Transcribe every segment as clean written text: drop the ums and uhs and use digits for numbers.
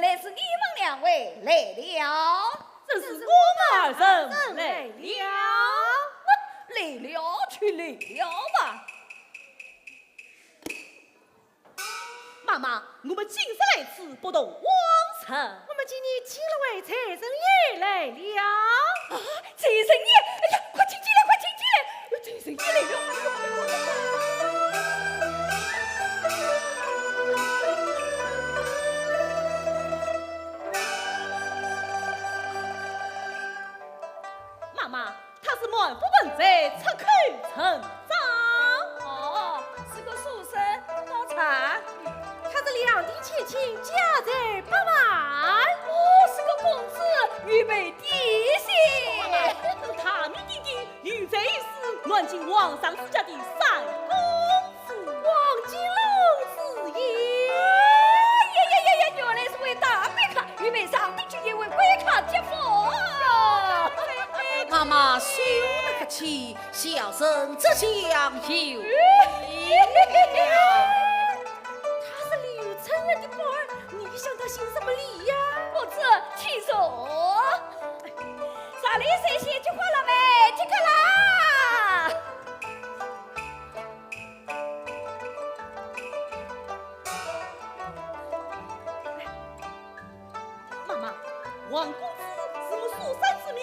原来是你们两位来了。这是我们二人来了，来了去来了吧。妈妈，我们今日来此不动王城，我们今日请了位财神爷来了。财神爷，哎呀，快请进来，快请进来！财神爷来了。妈妈，他是满不本在出口成章。哦，是个书生，好茶。他是两地千金，家财百万。哦，是个公子，预备地形。他命弟弟欲在一时，乱进皇上之家的三公子王金龙子爷。呀，原来是位大贵客，预备上帝去也为贵客接风。妈妈休得客气，小生只想有他是李有成儿的宝儿，你想他行什么礼呀？公子，请坐。上里谁先去花了没？即刻啦！妈妈，王公子是我蜀山之名，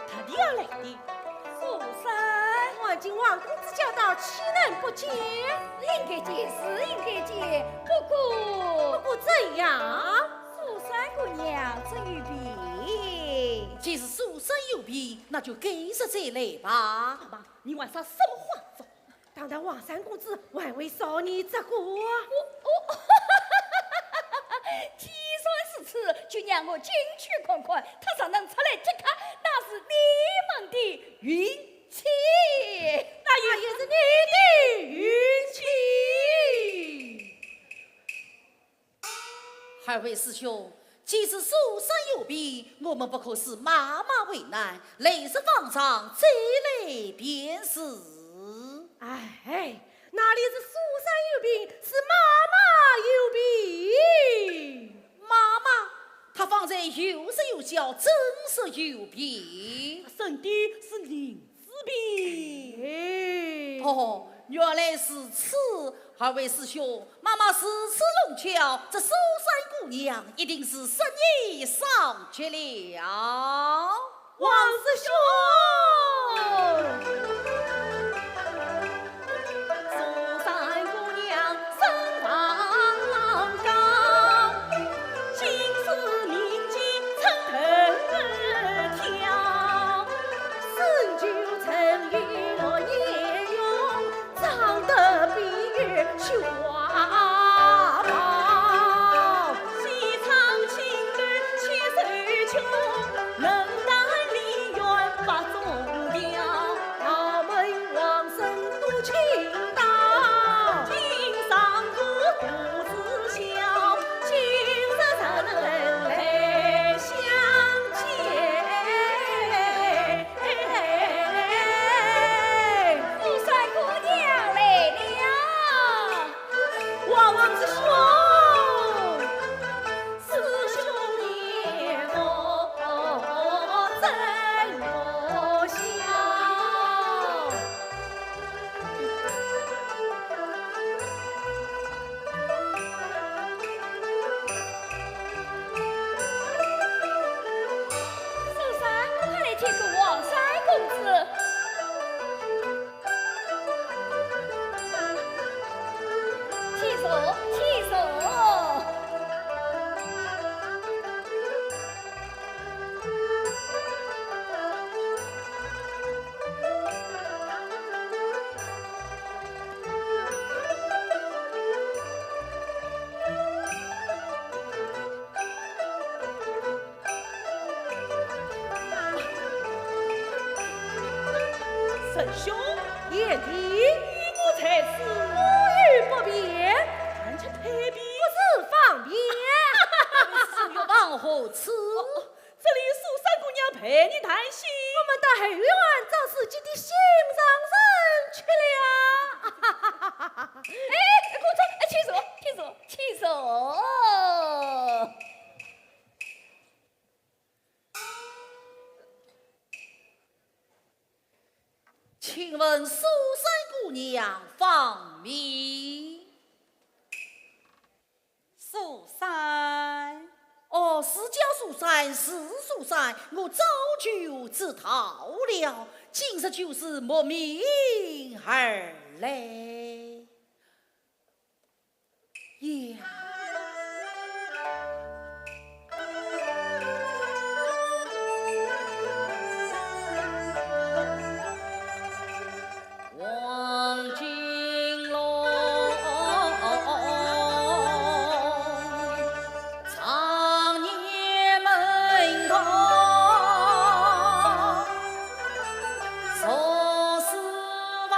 特地而来的。蜀山，望进王公子驾到，岂能不见？应该见是应该见，不过不过怎样？蜀山姑娘真有病。既是蜀山有病，那就跟着再来吧。妈妈，你晚上什么话说？当当王三公子还为少年折过。既算是此，就让我进去看看，他咋能出来即刻？那是你们的运气，那也是你的运气。二位师兄，既是蜀山有病，我们不可使妈妈为难，累是方丈再来便是。哎，哪里是蜀山有病，是妈妈有病。妈妈，她方才有说有笑，真是有病。生的是灵之病。哦，原来是此。二位师兄，妈妈是此弄巧，这蜀山姑娘一定是深夜上去了。王师兄。神兄，贤弟，与我在此，无语不便，看起太平，不是方便。是有往何处？这里蜀山姑娘陪你谈心。我们到后院找自己的心上人去了。哎，公子，请坐，请坐，请坐。请问苏三姑娘芳名？苏三。哦，是叫苏三，是苏三，我早就知道了，今日就是莫名而来呀。望金龙，常年门头，做事房，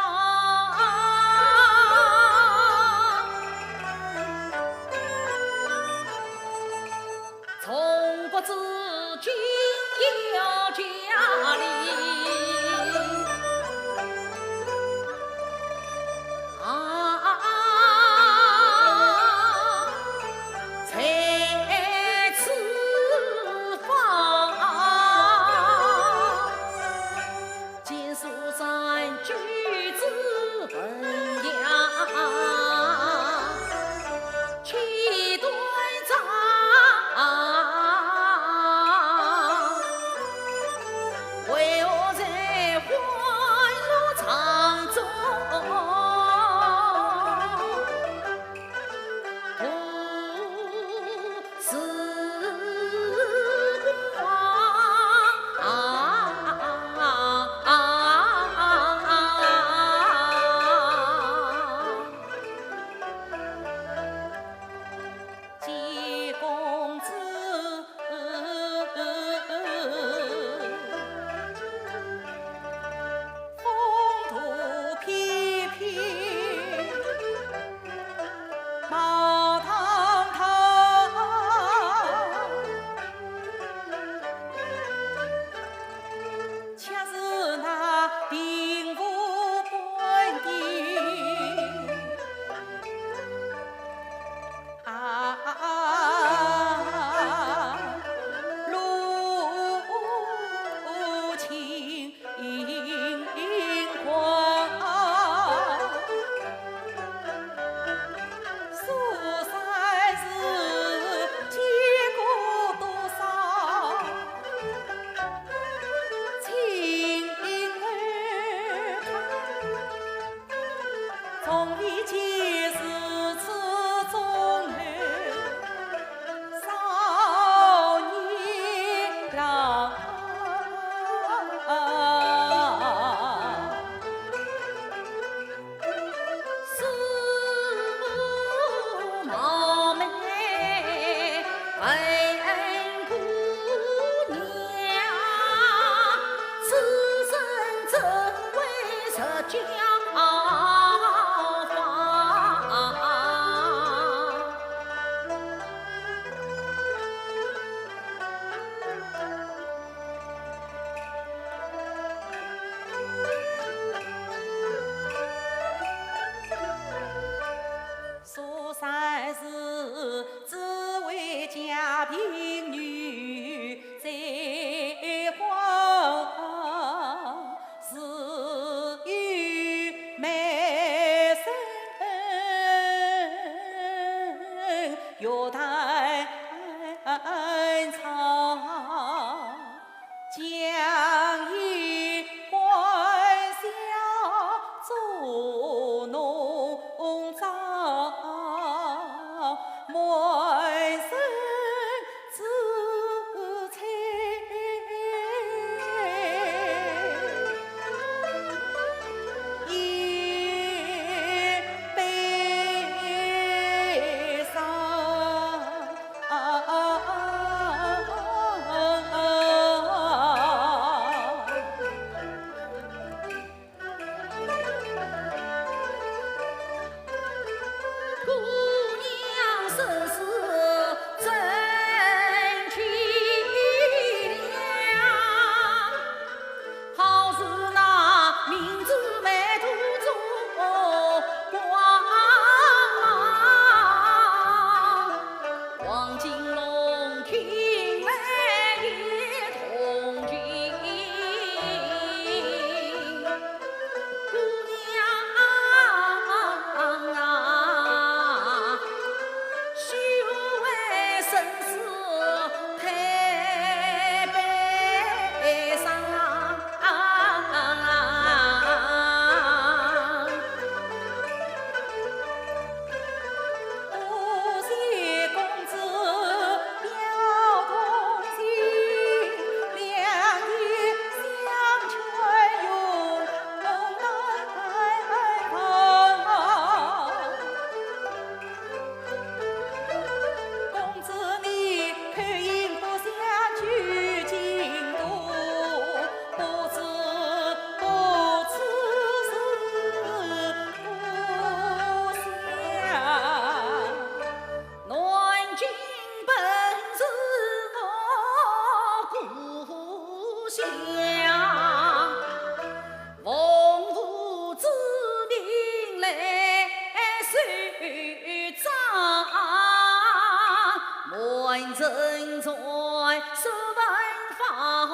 下，奉父之命来受诏，满城在十万方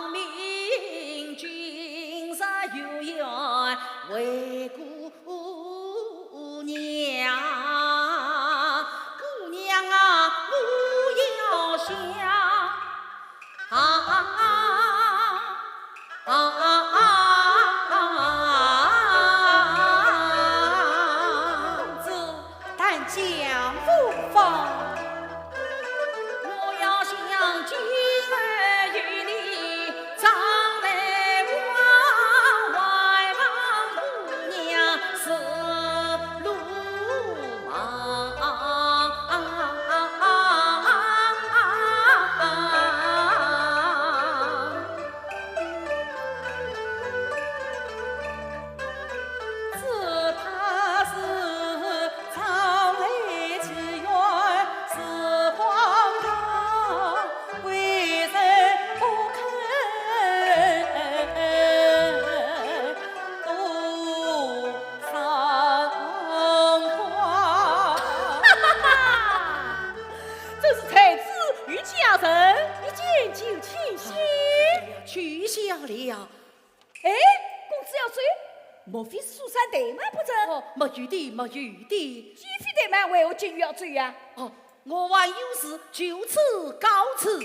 明君实有缘为姑娘，姑娘啊，我要想公子但将不放。我要向今儿与你常来往，外望姑娘是路茫。知他是朝来之缘，是荒唐，为人不肯多赏花。这是才子与家人，一见就倾心。取消了，哎，公子要追，莫非是蜀山怠慢不成？哦，没有的，没有的。既非怠慢，为何今日要追呀？哦，我还有事就此告辞。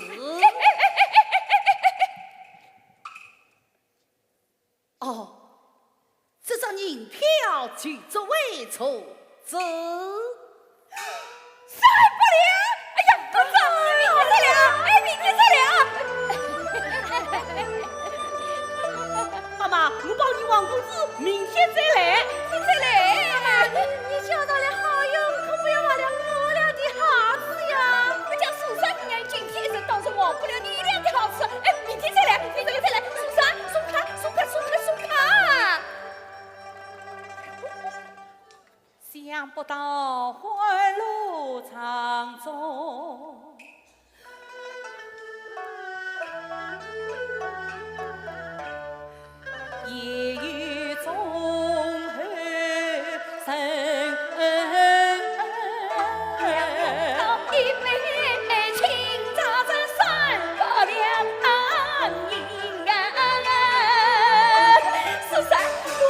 哦，这张银票就作为酬子。杀不了！哎呀，公子，明天再聊，哎，明天再聊。妈妈，我帮你王公子明天再来。你再来，妈妈，你交到了好友，可不要忘了我俩的好事呀！我讲蜀山姑娘今天一直当是忘不了你俩的好事。哎，明天再来，明天再来，蜀山送卡，送卡，送卡，送卡。想不到欢乐场中，夜雨中后生。一杯清茶斟三百两银啊！蜀山，我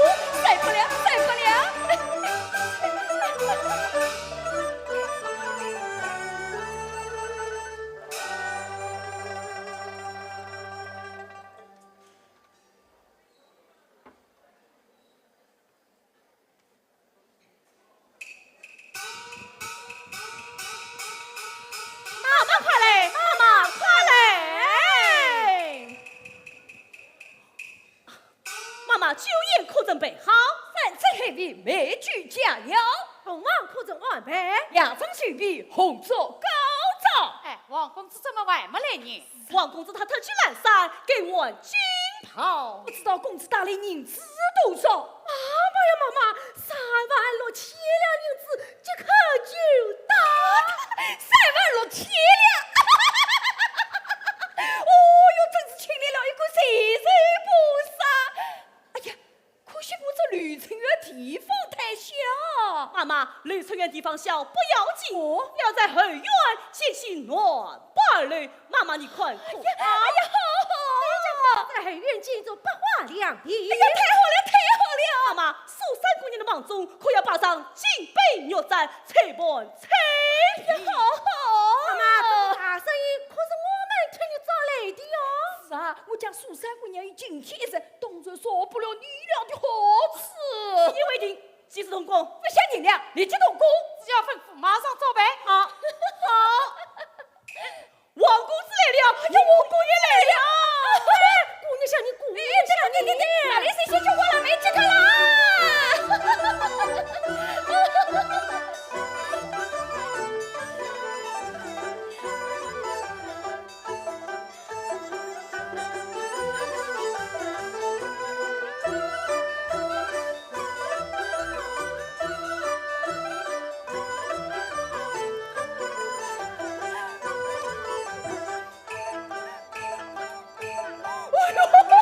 再不了，再不了。妈妈快来，妈妈快来！妈妈酒宴可准备好，三餐黑米，美酒佳肴，红王可曾安排？两张酒笔，红烛高照。哎，王公子怎么还没来呢？王公子他特去南山给我金袍不。知道公子带来银子多少？妈呀，妈妈，36000两银子，这可就大。 36000两！哦哟，真是请来了一个财神菩萨！哎呀，可惜我这旅程的地方太小。妈妈，旅程园地方小不要紧，要在后院进行暖伴侣。妈妈，你快快！哎呀，好好！在后院建筑百花两片。哎呀，太好了，太好了！妈妈，蜀山姑娘的忙中可要摆上金杯玉盏，彩盘彩哎呀，好好！妈妈，大生意可是我们替你找来的哟。是啊，我讲蜀山姑娘有今天一日，当然少不了你俩的好处。一为定，即时动工。不想你俩，立即动工。只要吩咐，马上走呗。好，好。王公子来了，我姑爷来了。姑娘向你，姑娘这向你。哪里谁先去过了没接他啦？哎呦！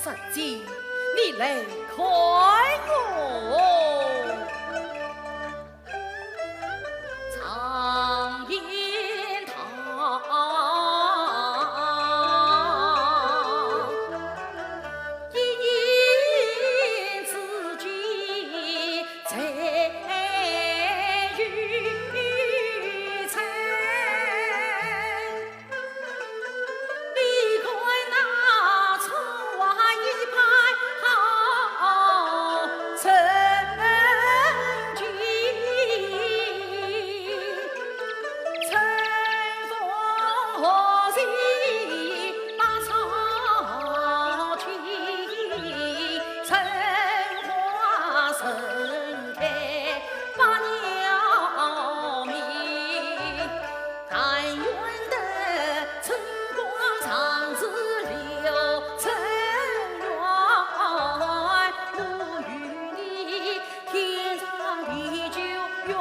神机，你来开我。长烟堂，一言自己在于财，离开那窗外一排好成绩。春风和日把草青，春花盛开把鸟鸣。但愿得春光长自留，尘缘不与你，天长地久永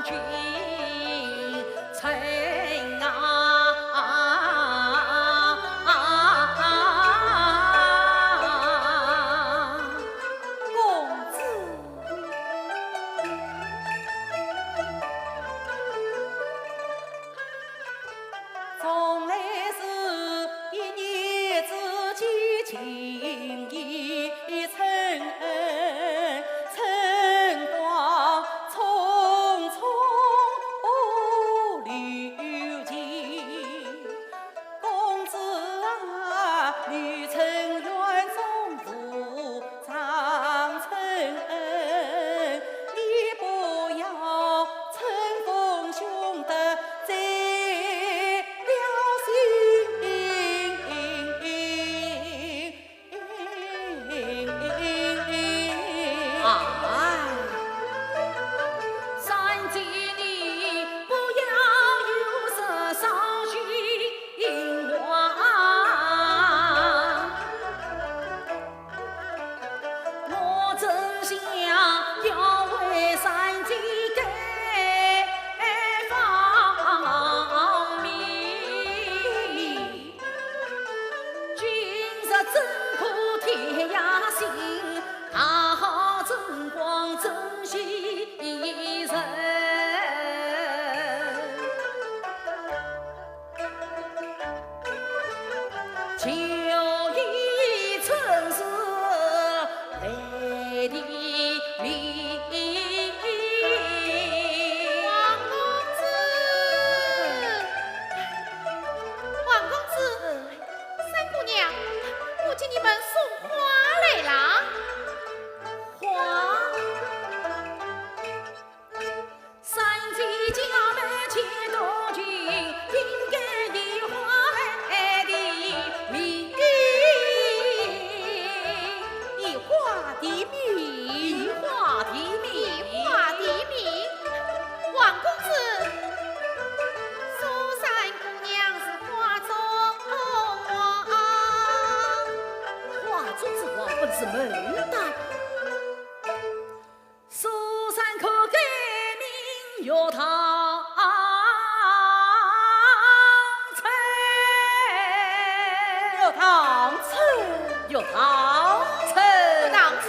君。春公子，从来是一年之计情意深，晨光匆匆流尽。公子啊，你曾愿中负长城，你不要乘风兄得再了心。哎，三姐你不要有色伤心话，我真想要为三姐改方面，今日真可天涯行，大好争光珍惜人。秋意春是来的明，王公子，王公子，三姑娘，我请你们送花来啦。花，三姐家门前多情，应该以花来的名，以花的名，以花的名，花的名，王公子，苏三姑娘是花中王，花中之王本是门大，苏三可改名岳堂城，有唐城，岳堂城。唐城，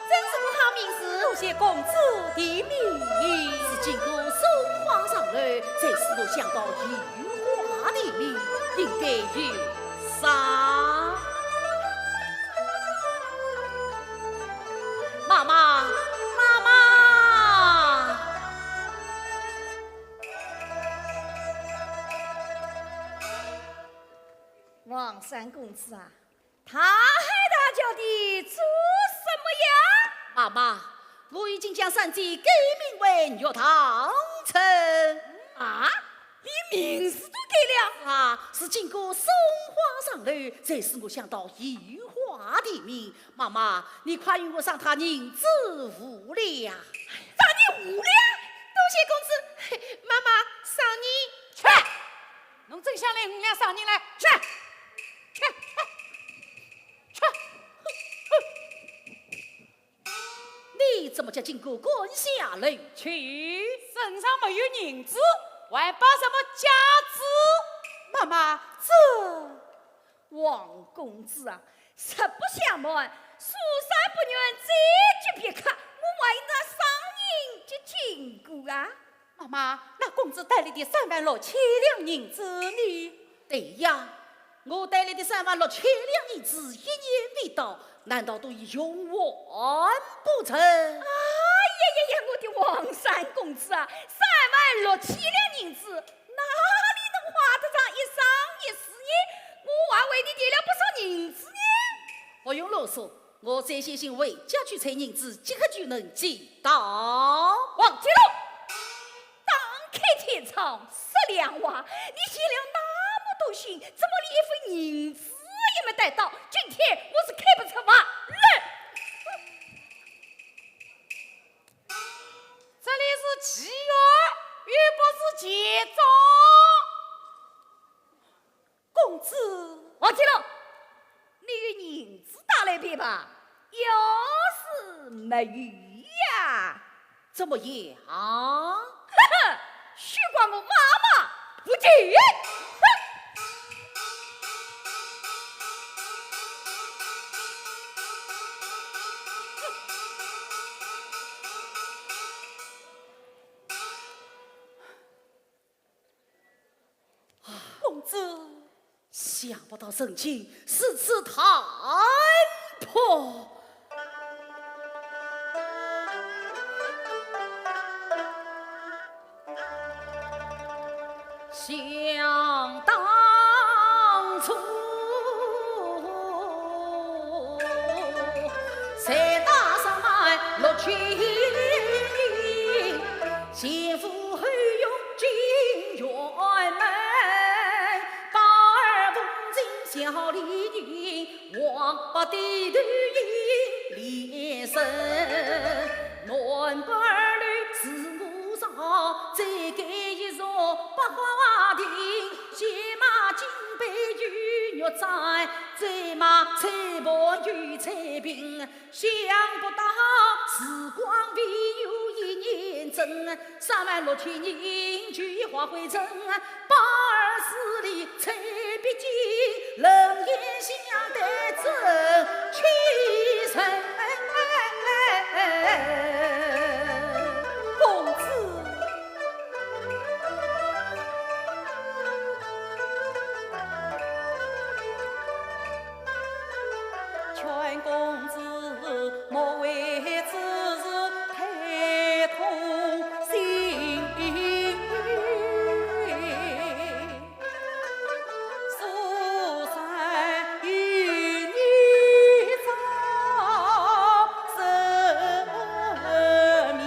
真是个好名字。多谢公子的名，是经过送花上来，才使我想到以花的名，应该有啥？妈妈，妈妈，王三公子啊，他海大叫的做什么呀？妈妈，我已经将三姐改名为岳堂城。啊，你名字都改了？啊，是经过送花上来，才使我想到以花的名。妈妈，你快与我上他人之无量。让你无量？多谢公子，妈妈赏你去，侬真想来我俩上人来？去，去，去，你怎么叫经过滚下来去？身上没有银子，还把什么家子？妈妈，这王公子啊，实不相瞒，苏三不愿这句别克，我为那商人就经过啊。妈妈，那公子带来的36000两银子呢？对呀，我带来的36000两银子1年未到，难道都已用完不成？我的王三公子啊，36000两银子，哪里能花得上一生一世呢？我还为你垫了不少银子呢。不用啰嗦，我再写信回家去存银子，即刻就能寄到。王金龙，当开天窗说亮话，你写了那么多信，怎么连一分银子也没带到？今天我是开不出话来。这里是契约，又不是结账。公子，王金龙，你有银子打来别吧？要是没有呀，怎么样？呵呵，许光我妈妈不接。公子，想不到神情是此谈破。想当初，在大上买6000银，幸福后用金元门，把儿奉进小丽云，王八低头迎连声，暖不儿女是我上，再给一座百花亭，先买金杯玉玉簪，再买彩袍玉彩屏，想不到时光未有一年整，36000银俱化灰尘，把儿死里彩笔金，冷眼相待真屈臣。公子，劝公子莫为此事太痛心。苏三与你早生命，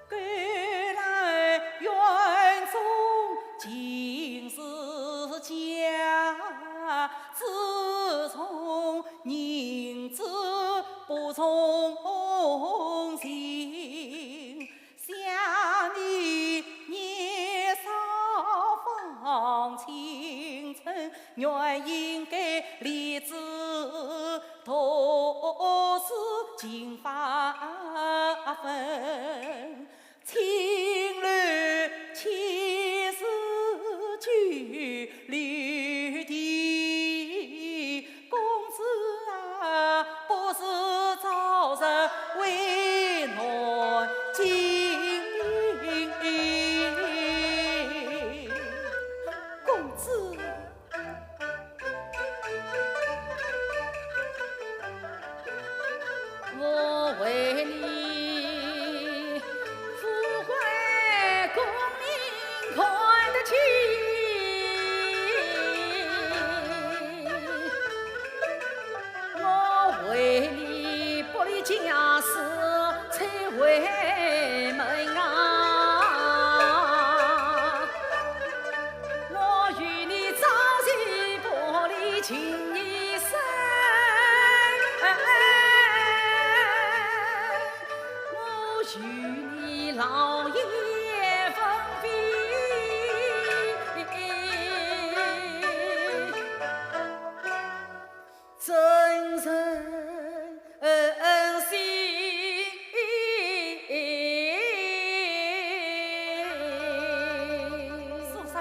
归来园中尽是家。自从银子不从心，想你年少放青春，原应该立志读书尽发奋，青鸾岂是句绿地，公子啊，不是早日为难经公子。我为你富贵功名看得起，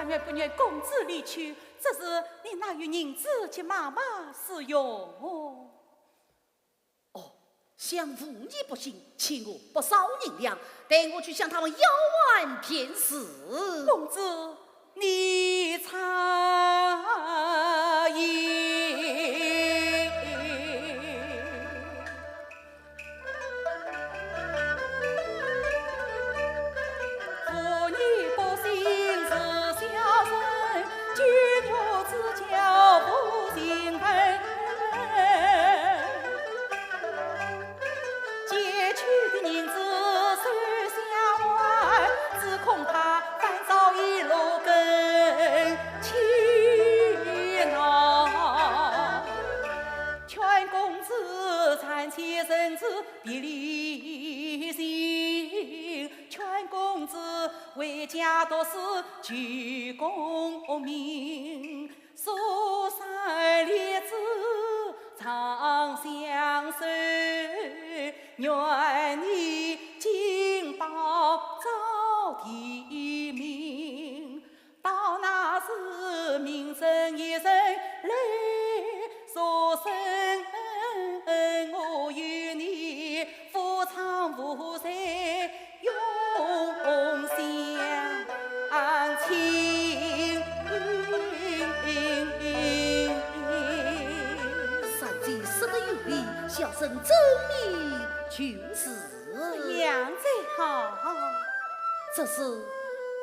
山愿不愿公子离去？这是你拿与银子及妈妈使用哦。想妇你不行，请我不少银两，带我去向他们要完便是。公子，你察言。妇女不信是小人，君有之教不信人。借去的银子收下来，只恐怕烦躁一路跟前呐。劝公子暂且忍子别离心，劝公子为家多事举功名，苏三列子长相守。愿你金宝早提名，到那时名声一人来说声我与你夫唱妇随永相亲。三姐说得有理，小生周密就是样子好。这是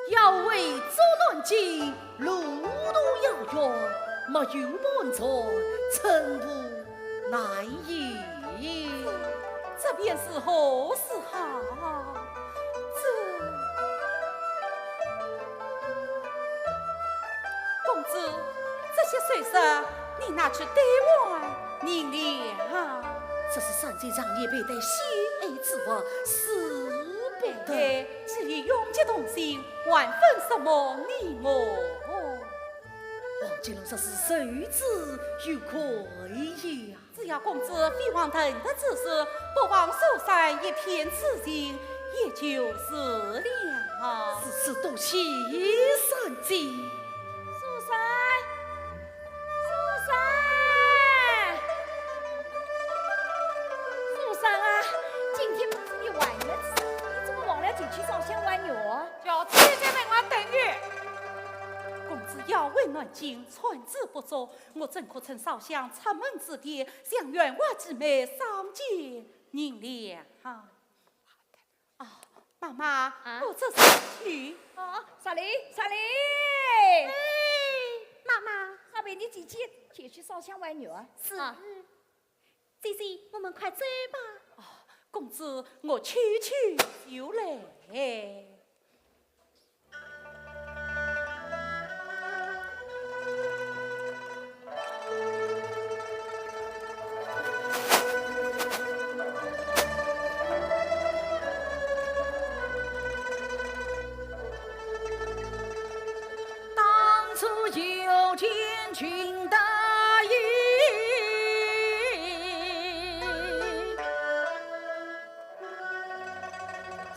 要为捉乱军，路途遥远，没有满座，臣无奈矣。这便是何时好？公子，这些水色你拿去对我银两。这是三姐让你背的喜爱之物，是不得。至于永结同心，万分什么你我。王金龙这是受之有愧呀！只要公子飞黄腾的之事，不枉苏山一片痴心，也就是了。此事多谢三姐。苏三，啊，今天不是你晚日子，你怎么忘了进去烧香玩月？叫姐在门外等月。公子要为暖境，传旨不作，我怎可趁烧香出门之地，向员外姊妹相见银两？妈妈，我这是去。啥哩？妈妈，阿妹，你姐姐前去烧香玩月？是。姐姐，我们快走吧。公子，我去就来。当初有见君大义，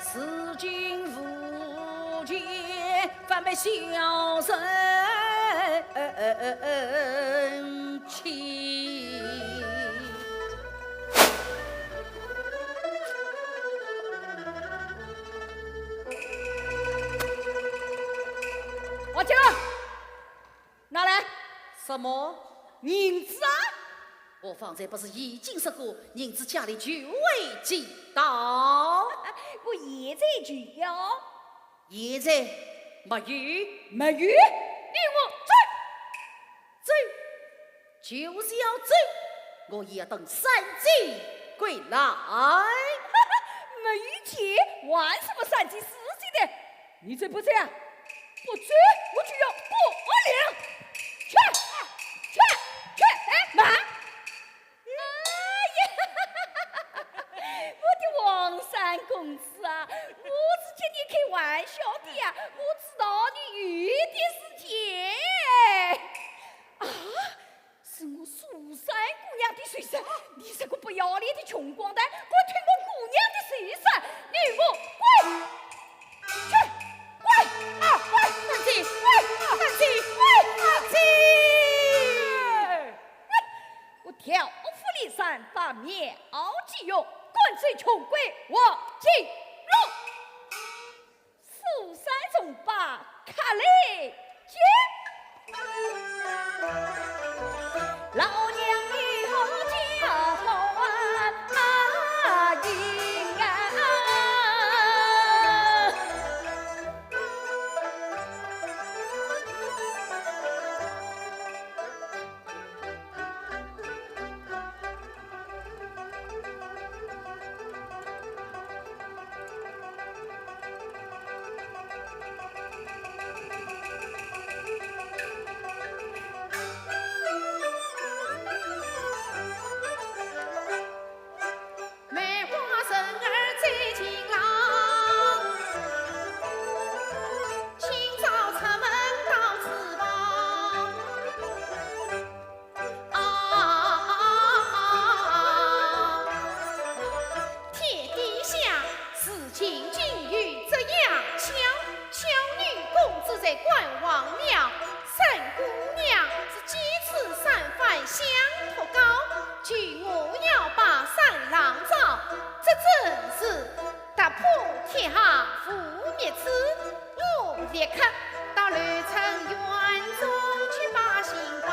此君无见，反被小人欺。王金龙，拿来什么？银子啊！我方才不是已经说过，银子家里就未寄到？我现在就要，现在没有，没有，你我走，就是要走，我也要等三姐归来。没有钱，玩什么三级四级的？你这不这样，不追我就要过2两，去，哎，妈！我的王三公子啊，我是跟你开玩笑的呀，我知道你有的是钱。啊，是我苏三姑娘的水伞，你这个不要脸的穷光蛋，给我推我姑娘的水伞，你给我滚！去，滚！面即用，滚水穷鬼王金龙，苏山中把卡雷接。老娘以后叫阿英啊，梅花生儿最勤劳，清早出门到厨房。天底下事情竟遇这样巧，巧女公子在观望了，三姑娘是几次三番想脱高，据我要把三郎找，这真是打破天下覆灭之。我立刻到绿城园中去把信报。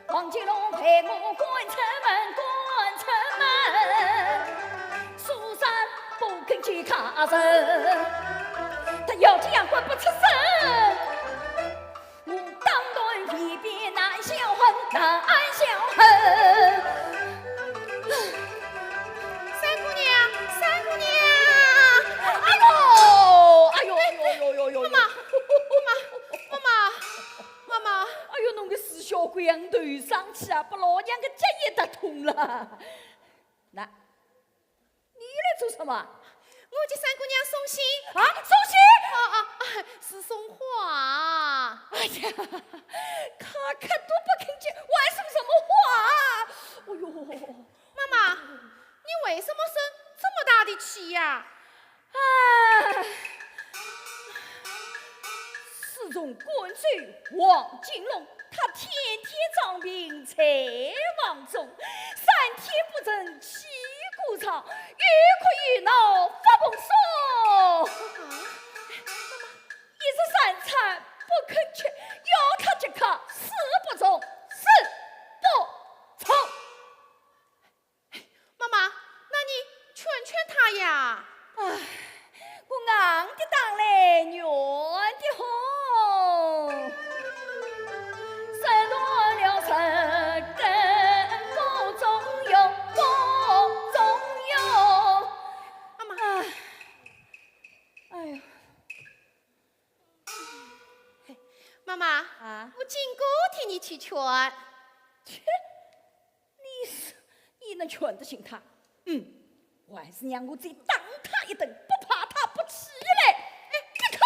王金龙陪我关城门，苏山不肯去卡人，他要这样关不出声。我当断离别难消恨，难消恨。三姑娘，三姑娘，哎呦，哎呦，呦呦呦呦！妈妈，妈妈，妈妈，哎呦，侬个死小鬼样头上去啊，把老娘个脚也打痛了。那，你来做什么？我给三姑娘送信。啊，送信？是送花。哎呀，看都不肯接，我还送什么花啊？哎呦，妈妈，你为什么生这么大的气呀？啊！自从关水王金龙，他天天长病在房中，3天不曾起过床，越哭越闹发崩说。一日三餐不肯吃，要他即刻死不从，死不从。妈妈，那你劝劝他呀。唉，我硬的当来软的好，失落了神根不中用，不中用。妈妈，哎呀，妈妈，啊，我经过替你去劝。切，你能劝得醒他？我还是让我再打他一顿，不怕他不起来。你看，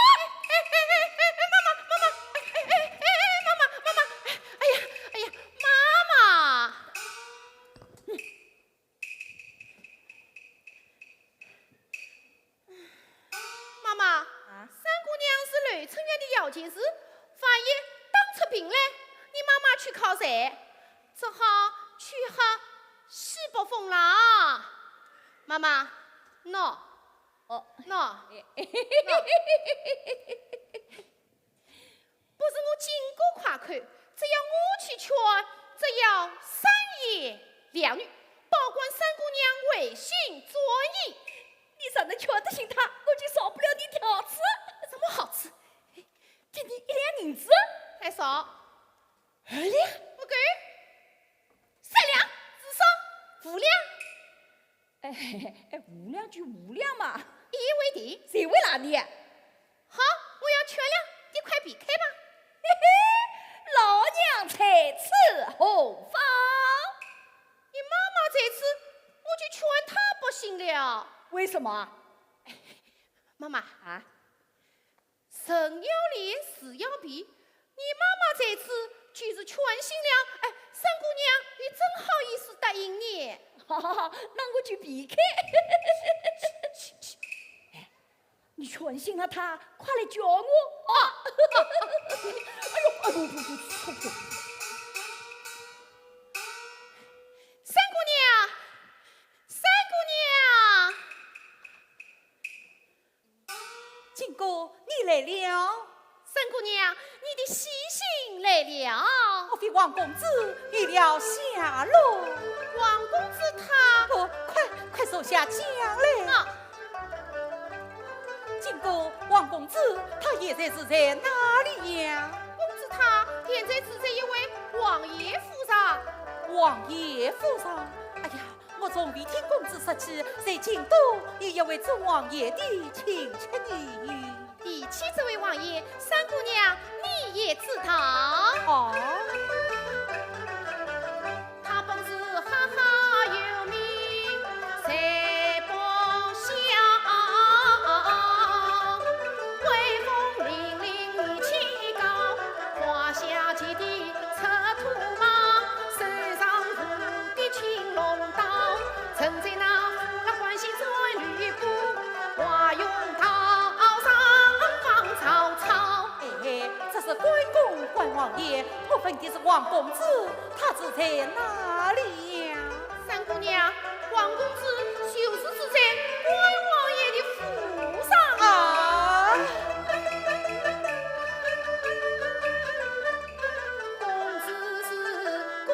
妈妈，妈妈，三姑娘是雷城院的姚金氏，发现当出病来，你妈妈去靠谁？只好去喝西北风啦。妈妈，喏，喏，不是我经过夸口，只要我去劝，只要3言2语，保管三姑娘违心作意。你怎能劝得醒他？我就少不了你条子。什么好吃？给你1两银子，还少2两，不够，3两，至少5两。5两就5两嘛，一为地，谁为哪里？好，我要劝两，你快避开吧。嘿嘿，老娘在此后方。你妈妈这次，我就劝她不行了。为什么？妈妈啊，人要脸，事要皮。你妈妈这次居是全心了，哎，三姑娘，你真好意思答应你。好好好，那我就避开。哎，你全信了他，快来叫我啊！哎呦，不，三姑娘，三姑娘，金哥，你来了。三姑娘，你的喜信来了。我非王公子预料下落。王公子他，哦，快收下讲来。啊，金哥，王公子他现在是在哪里呀？公子他现在住在一位王爷府上。王爷府上。哎呀，我从未听公子说起，在京都有一位做王爷的亲戚女婿。提起这位王爷，三姑娘你也知道。哦，他本是哈哈有名，在邦乡，威风凛凛义气高，华夏基地出土马，手上扶的青龙刀，曾在那富乐关西转吕布，华勇刀上放曹操。哎，这是关公关王爷，我问的是王公子，他住在哪里呀？三姑娘，王公子就是住在关王爷的府上啊！公子是官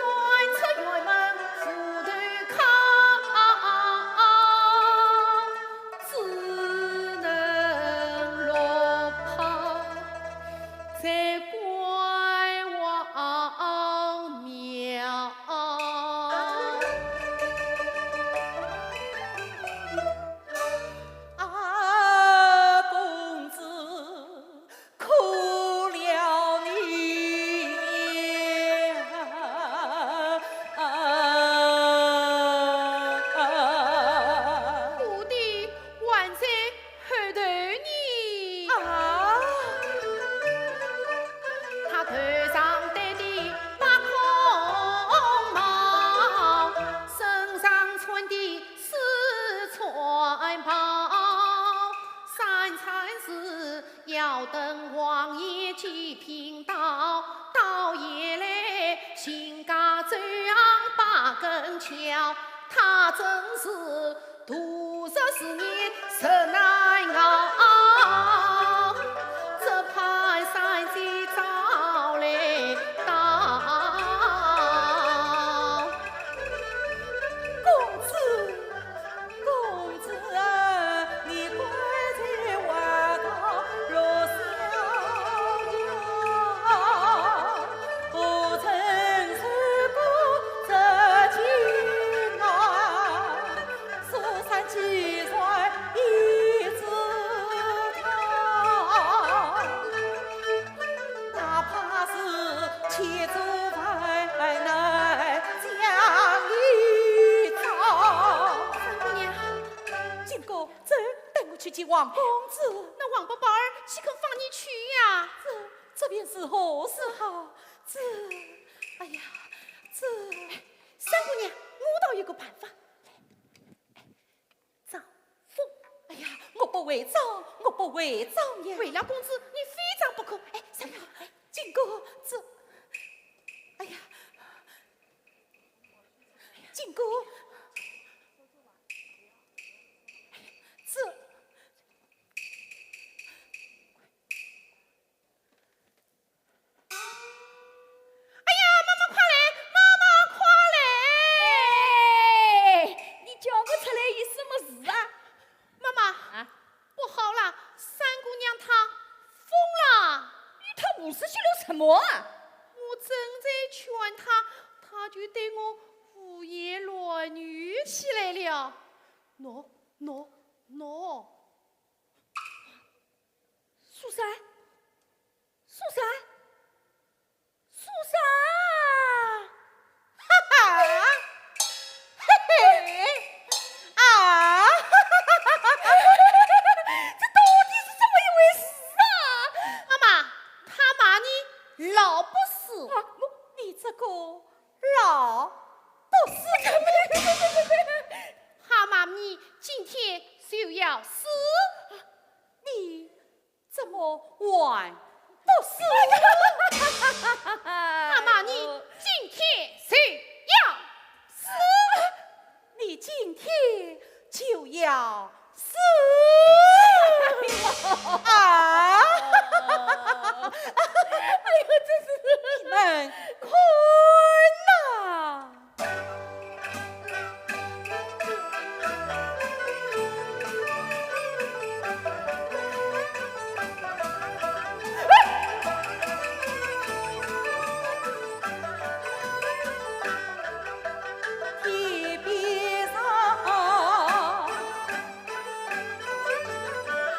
出辕门斧头扛，只能落魄在关王庙。啊，公子可了你我的还在后头呢。啊！他头上戴的八孔帽，身上穿的四川袍，三餐时要等王爷去贫道，到夜来行家走上八根桥，他真是度14年实难熬，这盘山鸡早来到。公子，公子，你乖在外头落逍遥，不曾受过这煎熬，蜀山奇传一枝桃，哪怕是千祖万难将一遭。三姑娘，金哥，走，带我去见王公子。那王宝宝儿岂肯放你去呀？这便是何时好？哎呀，三姑娘，我倒有个办法。张凤，哎呀，我不会走，我不会走呀。为了公子，你非涨不可。哎，三姑娘，金哥，哎呀，金哥，哎呀，妈妈快来，妈妈快来！哎，你叫我出来有什么事啊？妈妈，啊，不好了，三姑娘她疯了。他50去了什么啊？我正在劝她，她就对我胡言乱语起来了。喏，苏珊，苏珊，苏珊，哈哈，嘿嘿，啊，这到底老不是蛤蟆你今天就要死，你怎么还不是？蛤蟆你今天就要死，你今天就要死啊！哎呦，真是你们困呐！天边上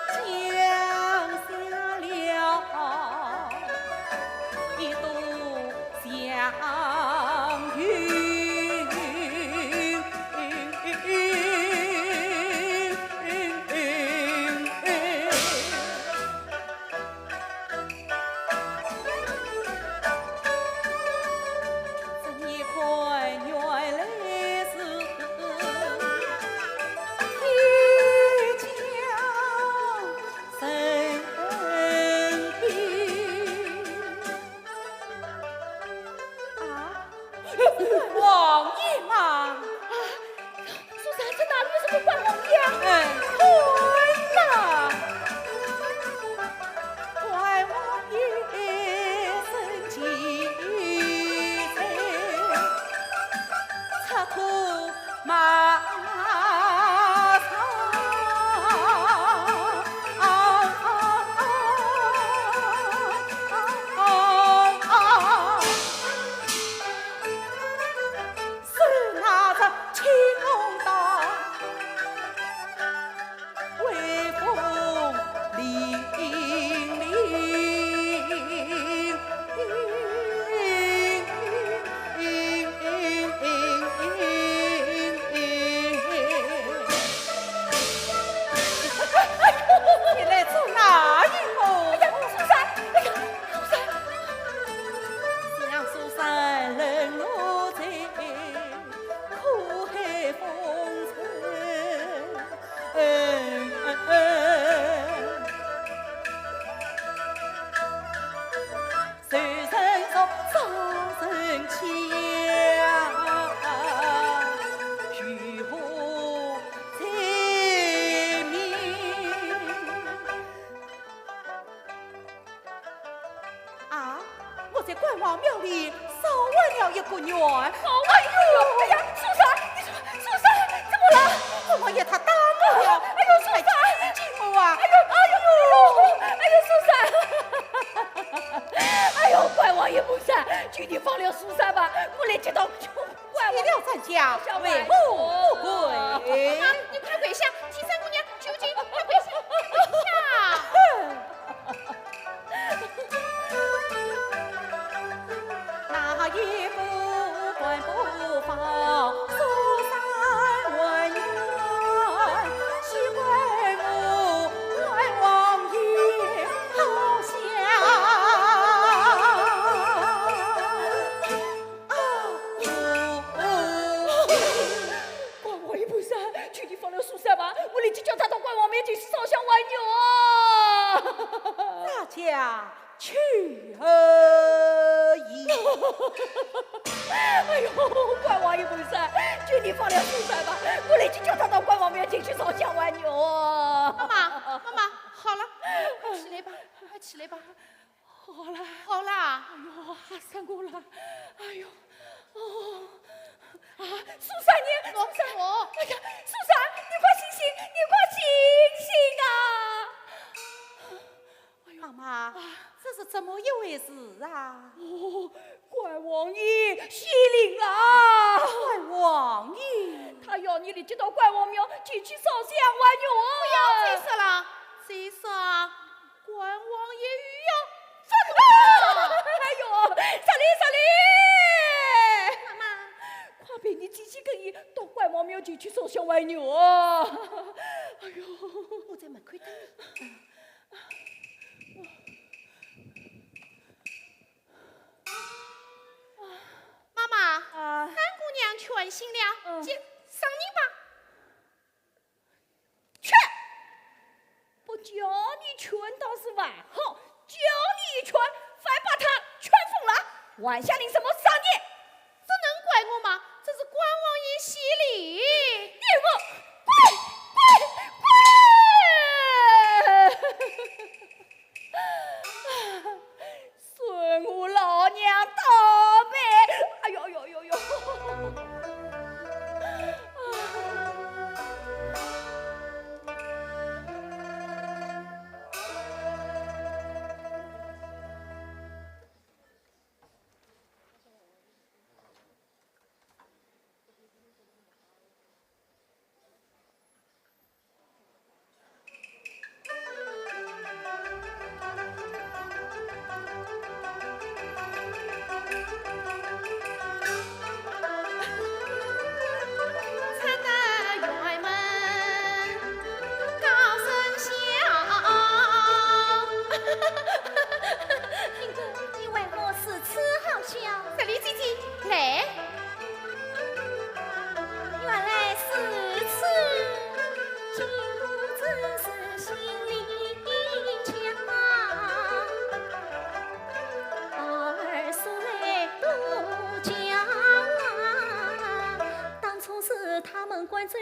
降下了一朵祥云，这一块原来是天降神兵啊！王爷嘛，苏珊，这哪里有什么关王爷啊？困呐！怪王爷生气才出土马场，是拿着青龙刀，威风凛凛。你来从哪里哦？哎呀，苏珊，哎呀，苏珊，是让苏珊冷落在苦海风尘，谁人说招人强？如何才明？啊！我在关王庙里少问了一个愿。哎呦，哎呀，苏珊，你说，苏珊怎么了？关王爷他打我了！哎呦，苏珊，进我啊！哎呦，哎呦，苏珊，哎呦，怪王爷不善，求你放了苏珊吧，我来接到怪王你了咱家小为白何不归？妈，你快跪下，替三姑娘求情，快跪下，快跪下。那一不管不放，苏珊文员，喜怪我怪王爷好怪王爷不善，求你放了苏珊吧，我立即叫他到怪王面前去烧香挽牛啊！大家去而已。哎呦，怪王爷不善，求你放了苏珊吧，我立即叫他到怪王面前去烧香挽牛啊！妈妈，妈妈，好了，快起来吧，快起来吧。好了，好啦，哎呦，吓死我了！哎呦，哦，啊，苏珊你，老三我，哎呀，苏珊，你快醒醒，你快醒醒啊！哎呦，妈妈，这是怎么一回事啊？哦，怪王爷显灵了！怪王爷，他要你立即到怪王庙前去烧香挽牛啊！再说了，再说啊，关王爷御要哎呦，啥哩？妈妈，快陪你姐姐跟伊到怪王庙前去烧香挽牛啊！哎呦，我在门口等你。妈妈，全行了，上你吧。去！不叫你劝倒是还好，叫你一劝，反把他劝疯了。晚下令什么上你？这能怪我吗？这是关王爷洗礼。你我滚！孙武老娘倒霉！哎呦呦呦呦！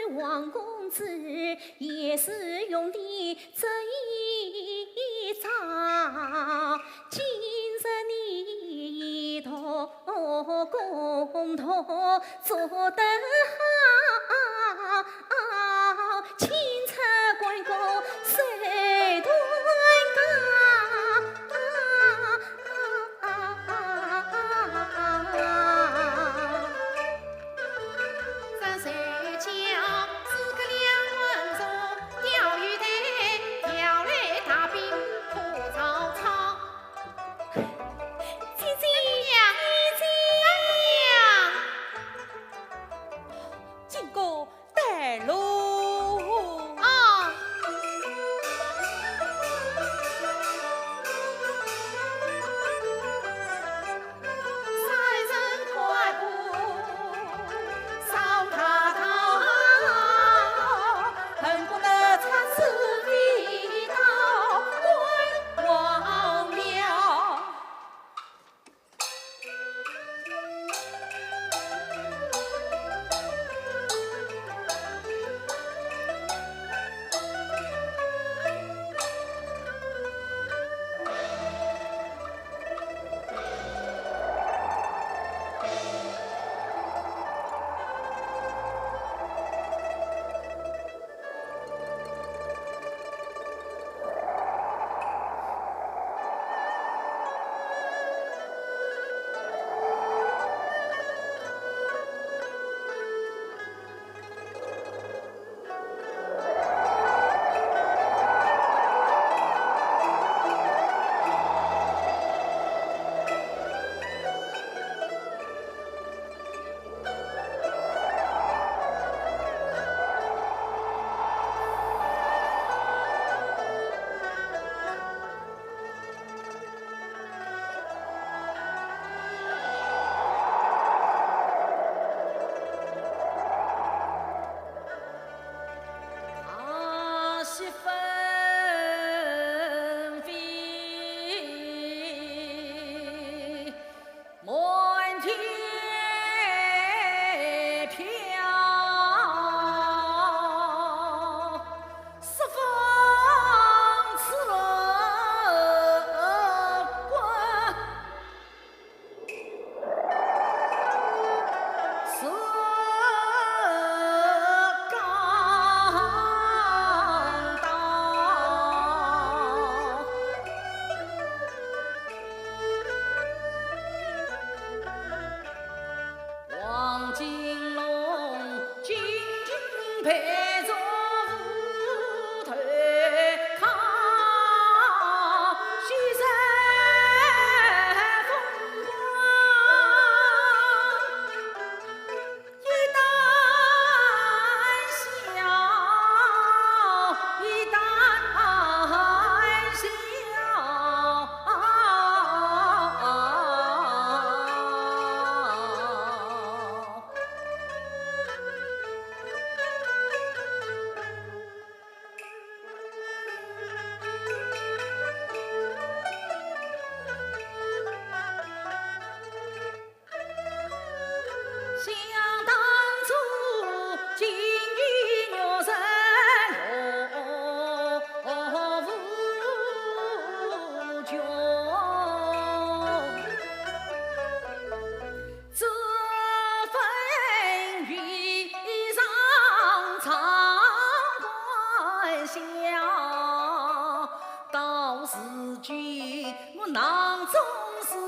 王公子也是用的这一招，今日你同共同做得好，钦差关公谁断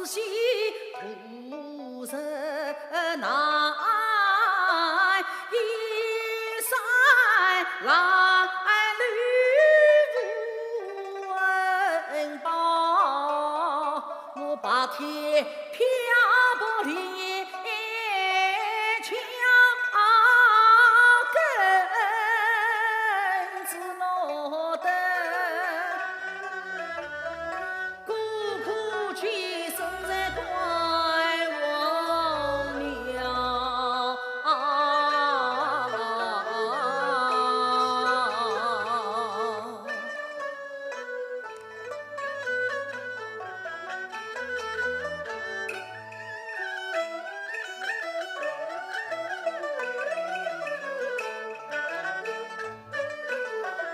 喜不忍耐，一塞来吕不闻报，我把铁漂泊里枪根子落得。去生在关王庙，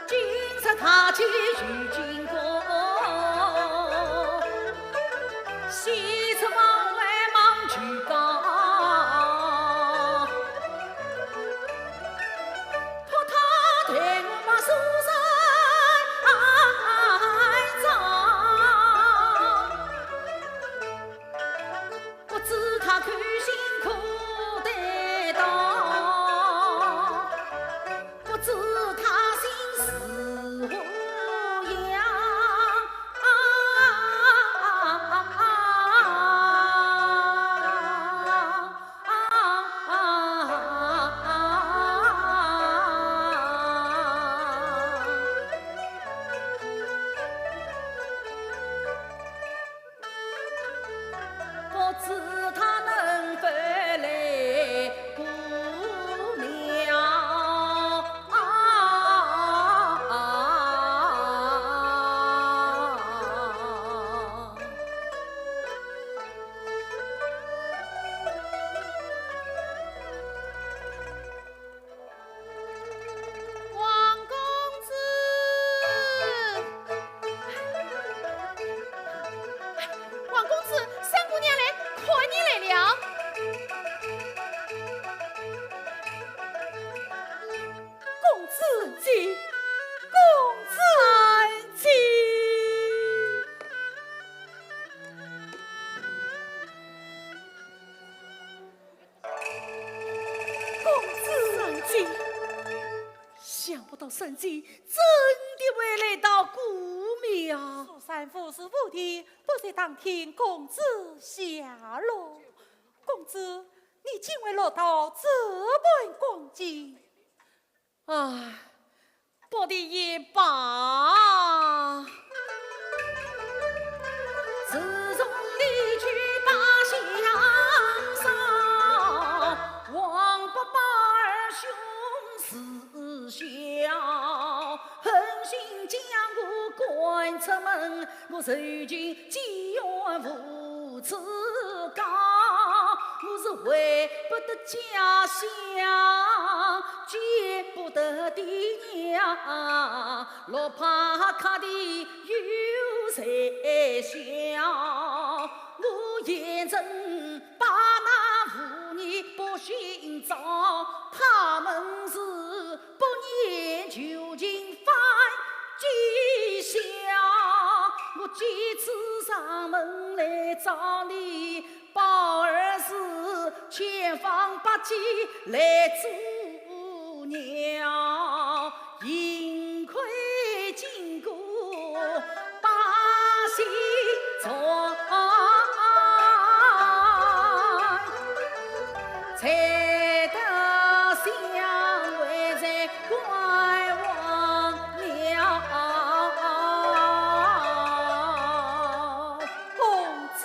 今日他去与君公。西出往外忙去高，托他带我把书上找，不知他看辛苦得到，不知他心似火样。不知他能回来姑娘，王公子，王公子，三姑娘来，快你来了。公子敬，公子敬。公子敬，想不到三姐真的会来到顾庙。苏三夫是不的，不在当听公子下落。公子，你竟会落到这般光景？唉，不的也罢。自从离去大乡上，王八八儿兄思孝，狠心将我赶出门，我受尽饥饿无处讲。我是回不得家乡，见不得爹娘，落帕卡的有谁笑？我眼睁把那妇女不寻找，他们是不念旧情翻讥笑。我几次上门来找你，宝儿是千方百计来阻挠，幸亏经过百姓传，才得相会在关王庙。公子，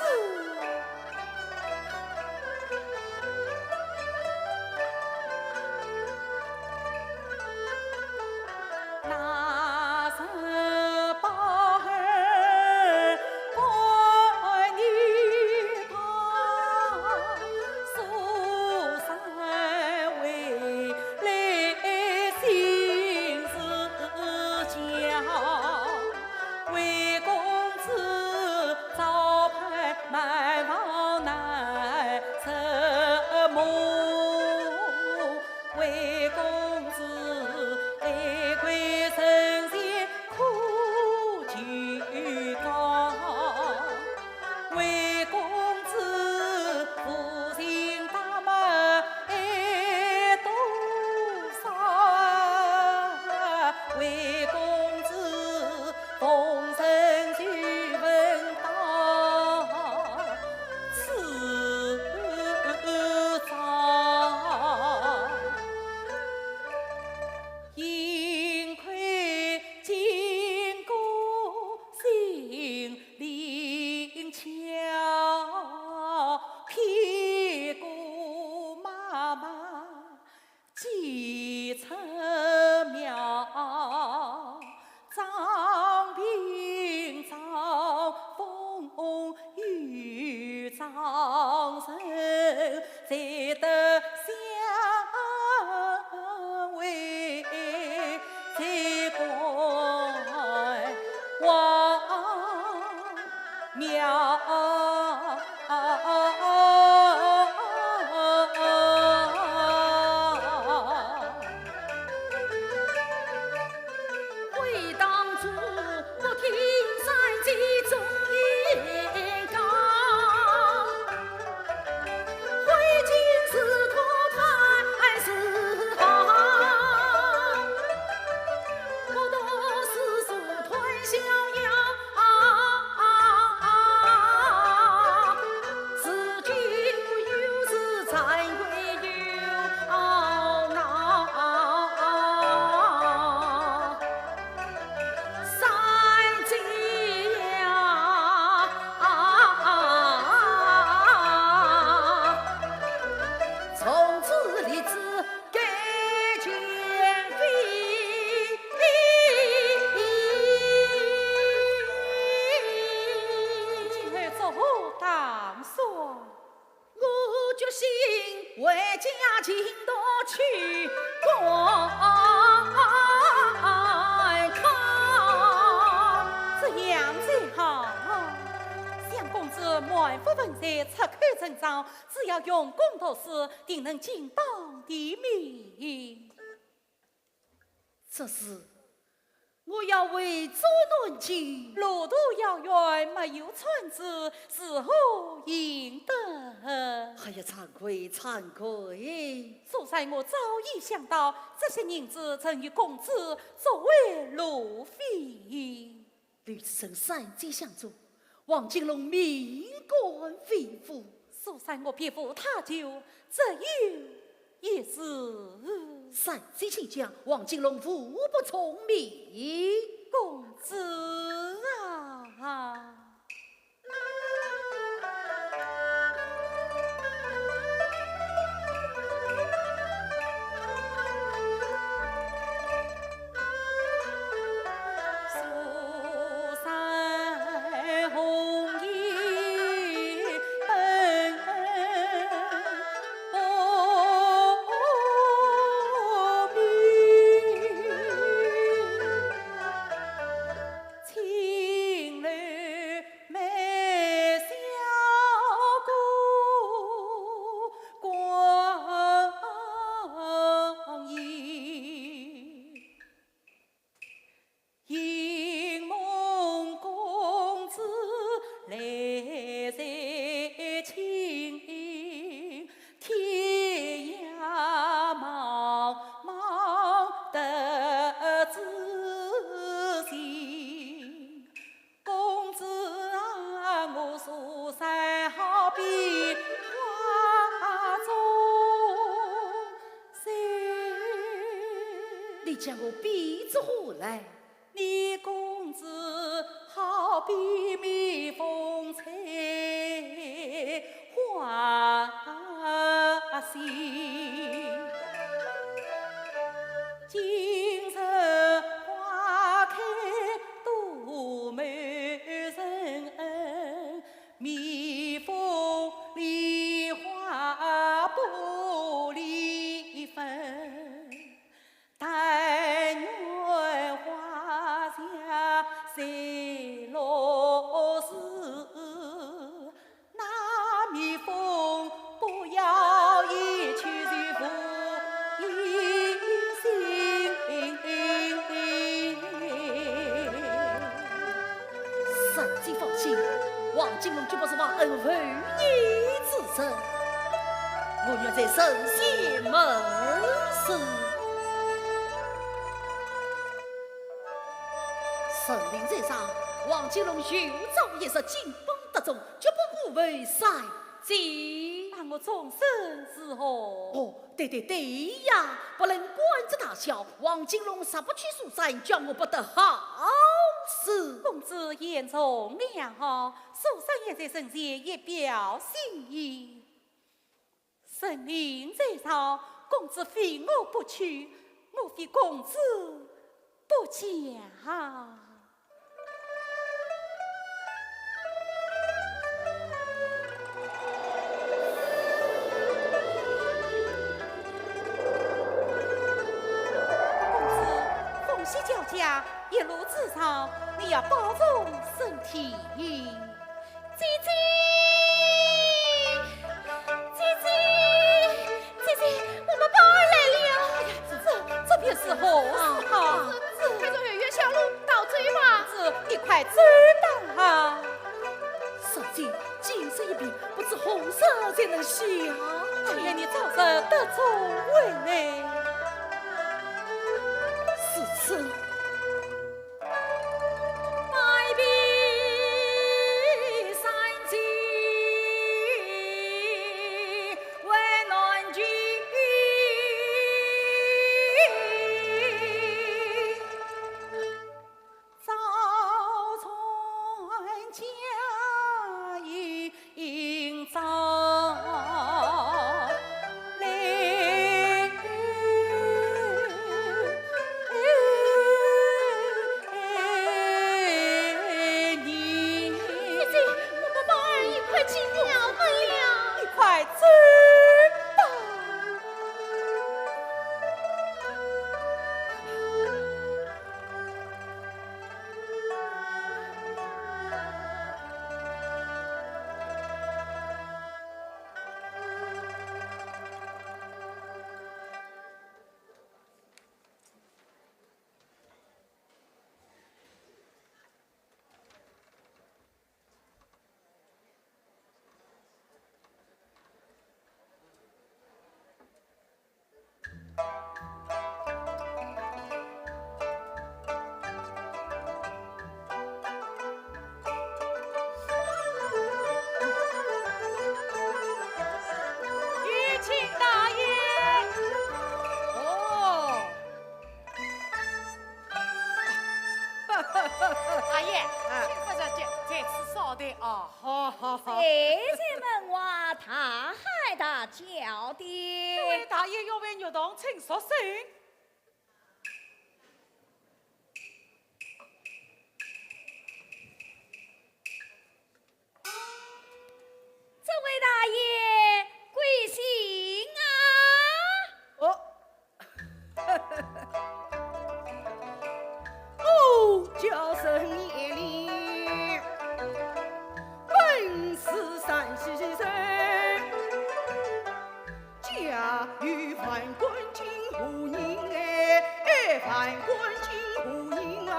多去观看。这样最好。相公子满腹文才，出口成章，只要用功读书，定能金榜题名。这事我要为主论尽。路途遥远，没有船只，是何应得？哎呀，惭愧惭愧！所在我早已想到，这些银子曾与公子作为路费。吕子成善计相助，王金龙命官非夫，所在我别负他救，这有也是。善计请将，王金龙富不从命。公子啊！你将我逼至何来？你公子好比蜜蜂采花心，今日花开多美人，蜜蜂梨花不离分。但愿花下谁落时，那蜜蜂不要一去如负一心。善计放心，王金龙绝不是忘恩负义之身，我愿在神仙门市。神灵在上，王金龙有朝一日金榜得中，绝不误为赛计。那我终身是何？哦，对呀，不论官职大小，王金龙杀不去蜀山，叫我不得好事。公子言重良好，蜀山也在神前一表心意。神灵在上，公子非我不去，莫非公子不讲？西叫家一路之上，你要保重身体。姐姐，我们宝儿来了。这便是何事好？开着远远小路到追吧。你快追吧。少姐，今生一别，不知何时才能相只愿你早日得中回来。是迈遍山间为难君，早传家营造来为玉堂请说声。这位大爷贵姓啊？叫声叶灵，本是山西人，家喻万贯金湖人万贯金湖人啊，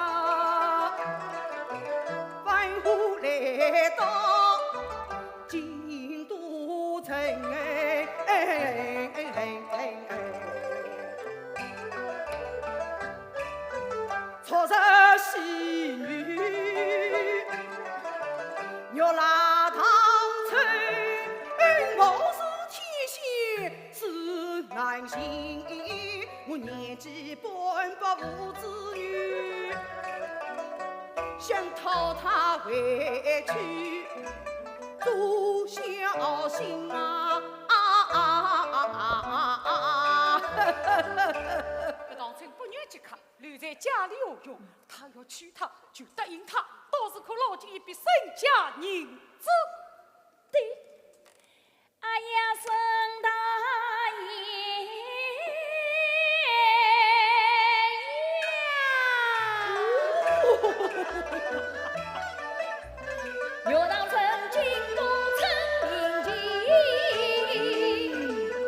万户来到京都城错着戏女，要拉堂村，貌似天仙是难行。我年纪半百无子女，想讨他回去做孝心啊！玉堂春不愿即刻留在家里有用，他要娶她就答应他，倒是可捞进一笔身家银子。对，哎呀，沈大爷呀！又当成京都城民警，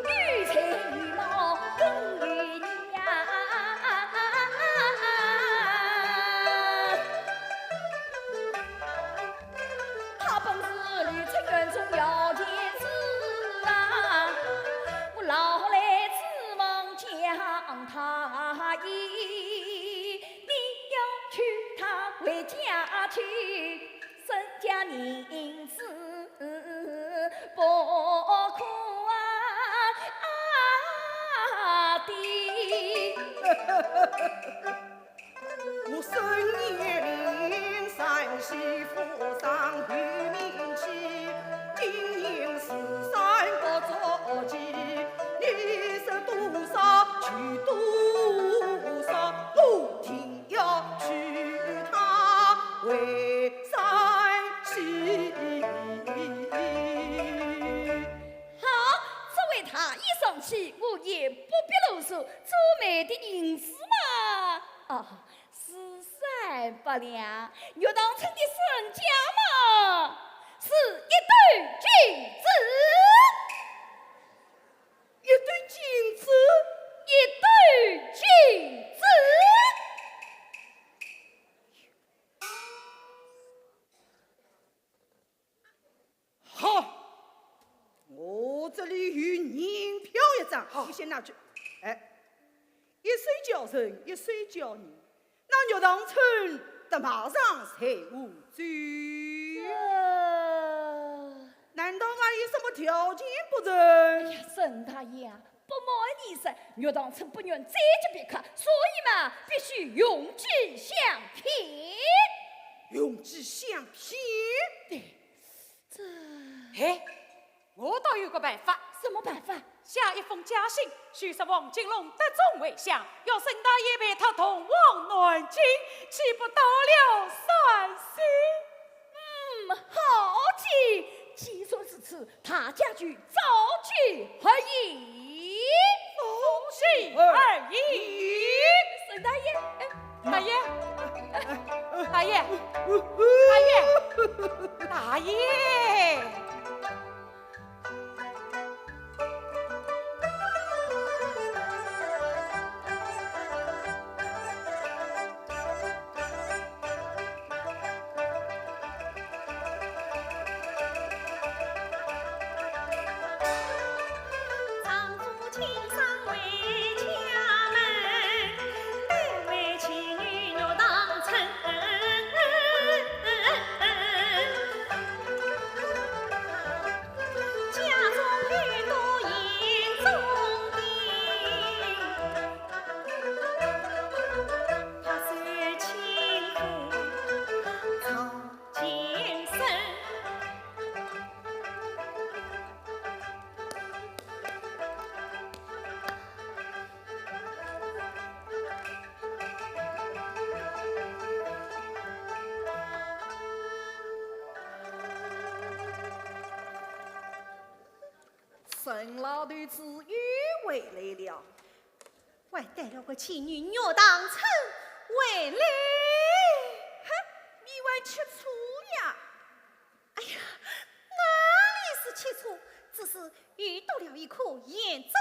女才女貌更为你呀！他本是吕城院中要天子啊，我老来指望将他依，你要娶她回家去。身家银子不可的。我深夜里山西府上有名气，金银四山不着急，你是多少娶多少，我听要娶她回山西。好，这位大爷生气，我也不必啰嗦，做媒的银子嘛，1300两，玉堂村的身家嘛，是一对金子，一对金子，一对金子。好，我这里有银票一张，你先拿去。哎，一岁交人，一岁交人，那玉堂村得马上财务转。难道俺有什么条件不成？哎呀，沈大爷啊，不瞒你说，玉堂村不愿再接别客，所以嘛，必须用计相骗。用计相骗？对，这哎，我倒有个办法。什么办法？下一封家信，许是王金龙得中为相，要沈大爷陪他同往南京，岂不到了山西？好计。既说是此，他家去早去何以？夫妻而已。沈大爷，大爷，大爷，大爷，大爷。沈老头子又回来了，还带了个妻女岳当成回来。你还吃醋呀？哎呀，哪里是吃醋，只是遇到了一颗严重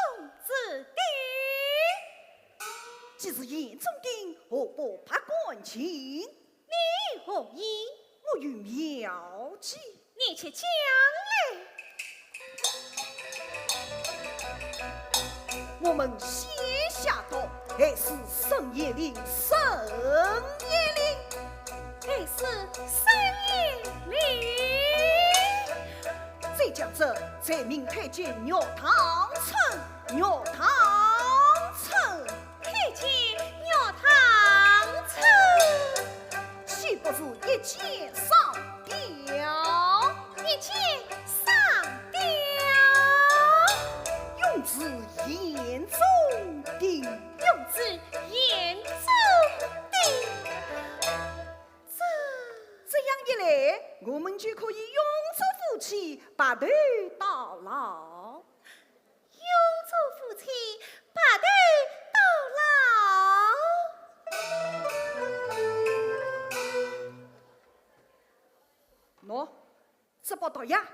之钉。既是严重的，何不怕感情？你何意？我有妙计。你且讲来。我们先下刀，还是深夜里，深夜里，还是深夜里，再将这在明太监岳堂称，岳堂称，太监岳堂称，岂不是一箭上吊？一箭上吊，用之严重的，用之严重的。这样一来，我们就可以永做夫妻，白头到老。永做夫妻，白头到老。喏，这包到呀，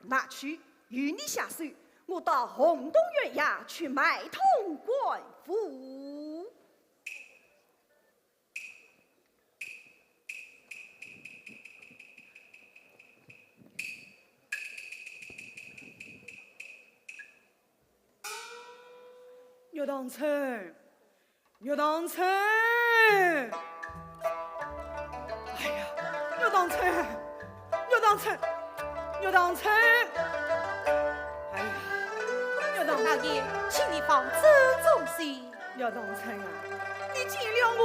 拿去与你下手。我到洪洞月衙去买通官府。岳当成，岳当成，哎呀，岳当成，岳当成，岳当成，哎呀，岳当大爷，请你放这种心。岳当成啊，你见了我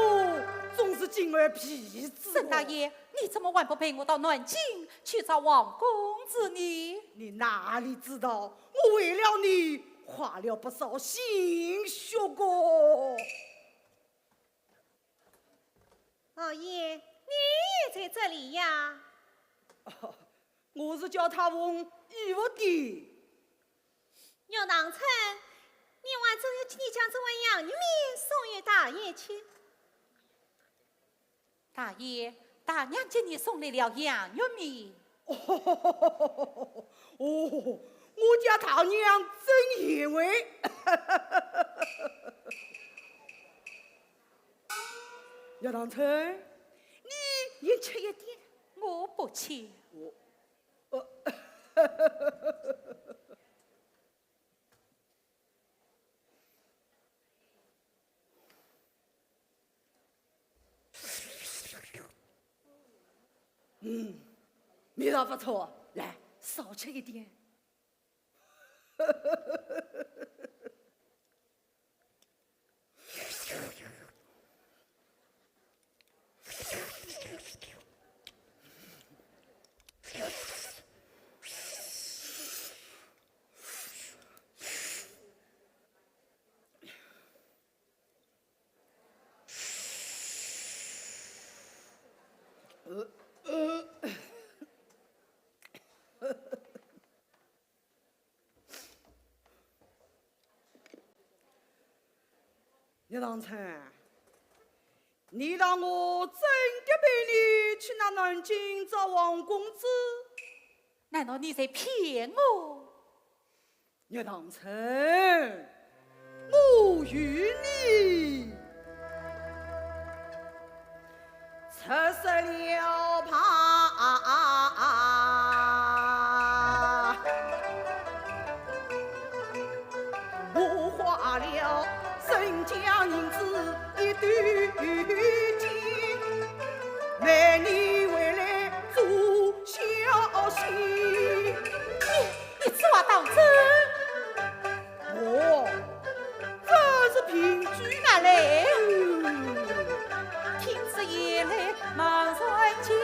总是敬而屁子。沈大爷，你怎么还不陪我到南京去找王公子呢？你哪里知道，我为了你花了不少心血过。老爷，你也在这里呀？我是叫他问衣服的。岳当成，你将这位养女命送与大爷去。大爷，大娘给你送来了洋玉米。哦，我家大娘真贤惠。岳当成，你也吃一点。我不吃。味道不错，来少吃一点。岳当成，你让我真的陪你去那南京找王公子？难道你在骗我？岳当成，我与你出设了怕，我花了身家银子一堆金，买你回来做小媳。你此话当真？这是凭据哪来？听此言来，忙传进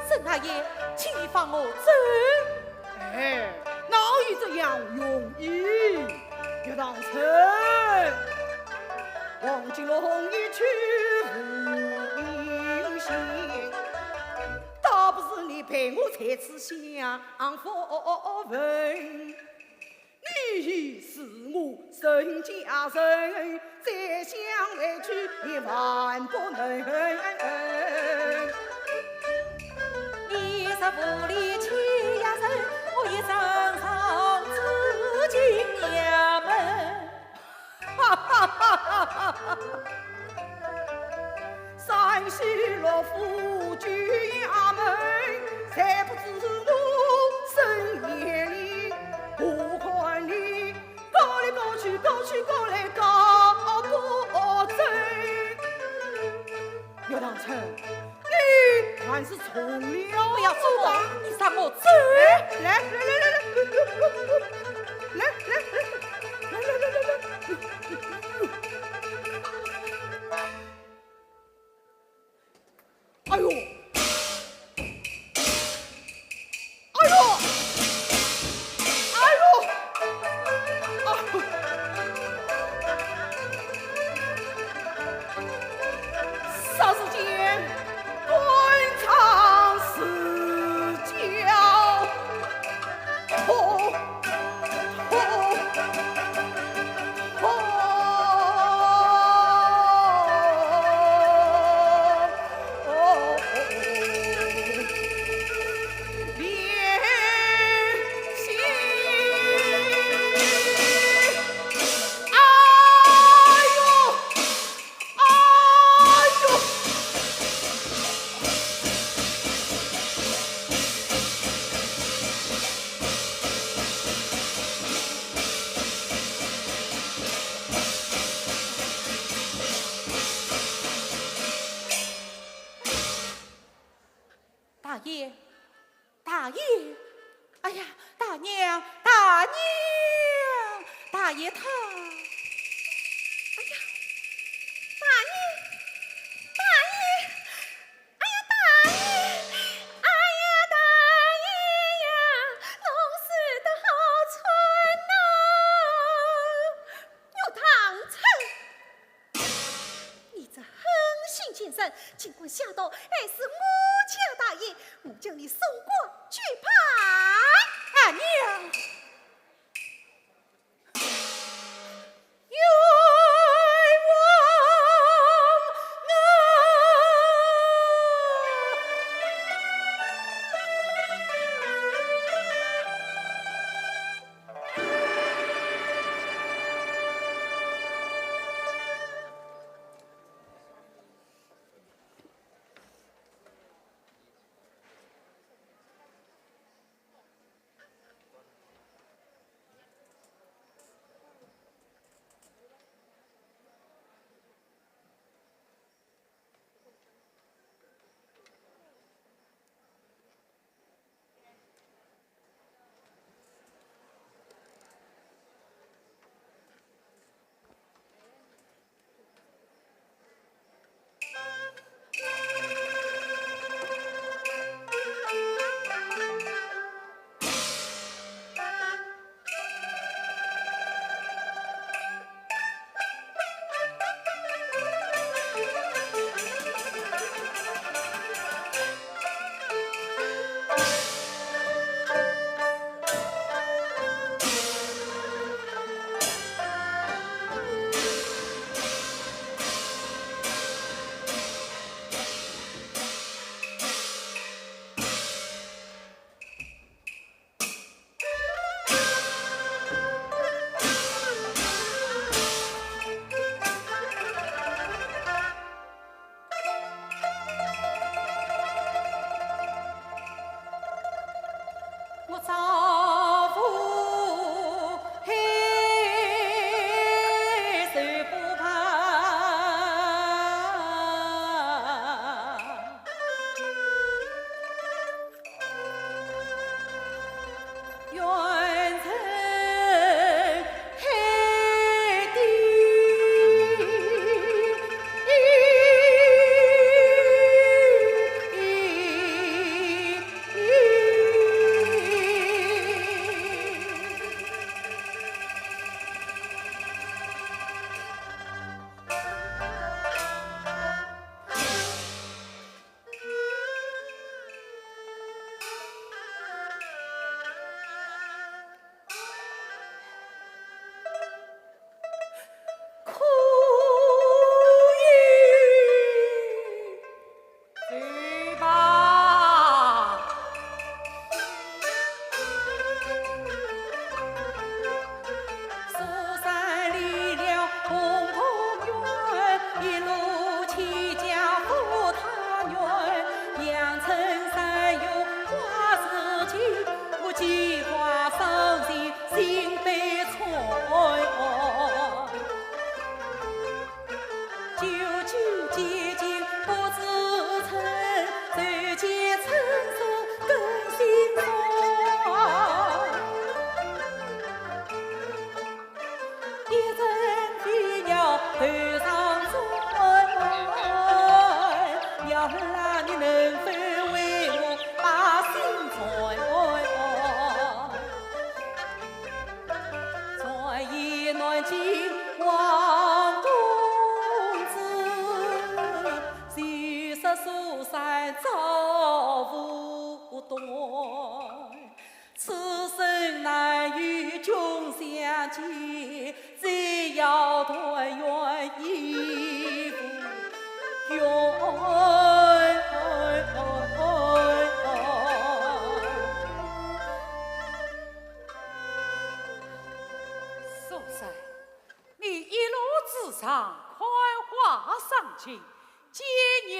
沈大爷，请你放我走。哎，哪有这样容易？岳当成，忘记了红衣去无影行，倒不是你陪我才此相逢。你是我沈家人，再想回去也万不能。你是府里欺压人，我也常常自进衙门。哈哈哈哈哈哈！山西罗府居衙门，才不知我深夜里何况你搞来搞去，搞去搞来搞不准。岳当成，你还是从了不要说我，你让我走。来来来来来来来来来来来来。哎呦！哎呦！哎呦！啊！霎时间，官场失焦，痛痛痛！大爷，大爷，哎呀，大娘，大娘，大爷他，大爷，大爷，哎呀，大爷，哎呀，大爷呀，弄死的好蠢呐！岳堂成，你这狠心精神，尽管下刀，害死我家大爷，我将你送过去判。大娘。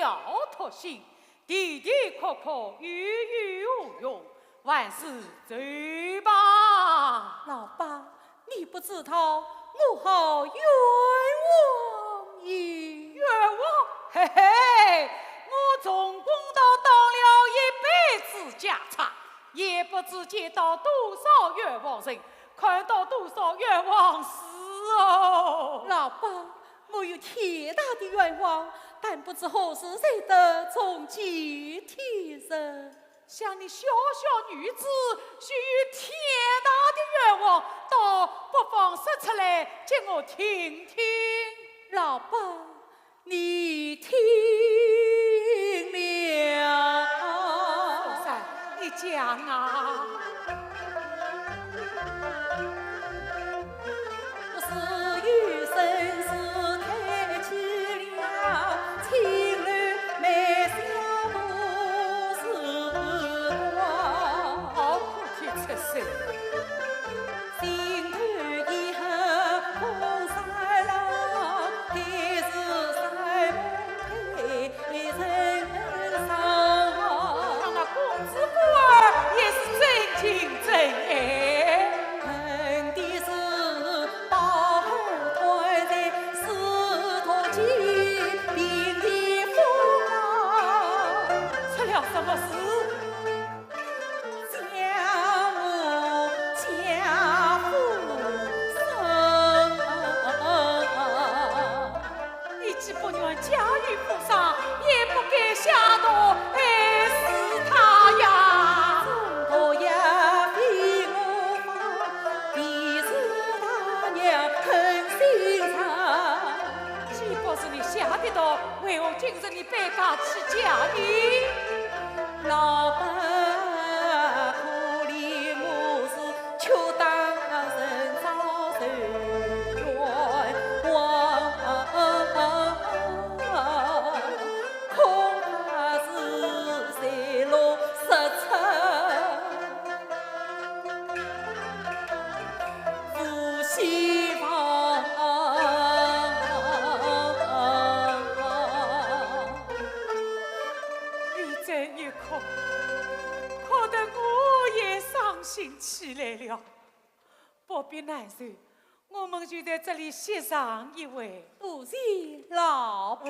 要托心，的的确确与与无用，万事罪吧。老爸，你不知道我好冤枉你。冤枉？嘿嘿，我从公道当了一辈子家产，也不知见到多少冤枉人，看到多少冤枉事哦。老爸，我有天大的愿望，但不知何时才得从其提升。像你小小女子，须有天大的愿望，倒不妨说出来，叫我听听。老爸，你听了。后生，你讲啊。我是有生死太凄凉，情侣眉下都是光。好苦天出世。心头遗恨空山浪，还是山盟配人伤。让那公子姑儿也是真情真爱。恨的是把儿团在石头前，冰的风啊，出了什么事？将我家父生。你既不愿家喻户晓，也不该下毒害死他呀！我呀比我方，必是他娘狠心肠。既不是你下的毒，为何今日你搬家起家呢？老爸可怜我是却当人遭受冤枉，恐怕是财路失策夫妻房。越战越哭，哭得我也伤心起来了。不必难受，我们就在这里协商一回。多谢老爸。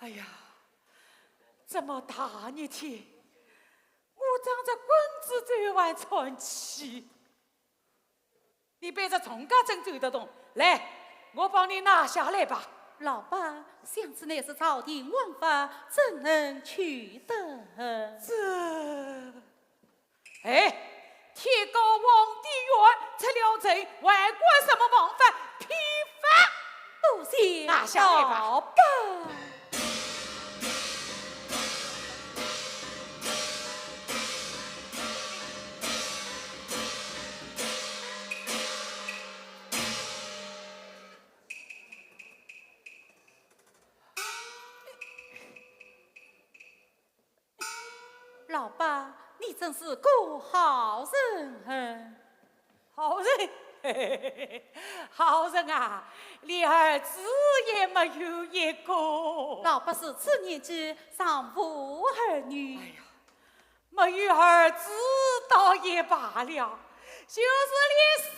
哎呀，这么大热天，我长着棍子转弯喘气。你背着钟家针走得动，来，我帮你拿下来吧。老爸，想此乃是朝廷王法，怎能取得？哎，天高皇帝远，出了城，还管什么王法？批法！多谢拿下来吧老爸。老爸，你真是个好人。好人，嘿嘿嘿嘿，好人啊，连儿子也没有一个。老爸是此年纪尚无儿女。哎呀，没有儿子倒也罢了，就是连孙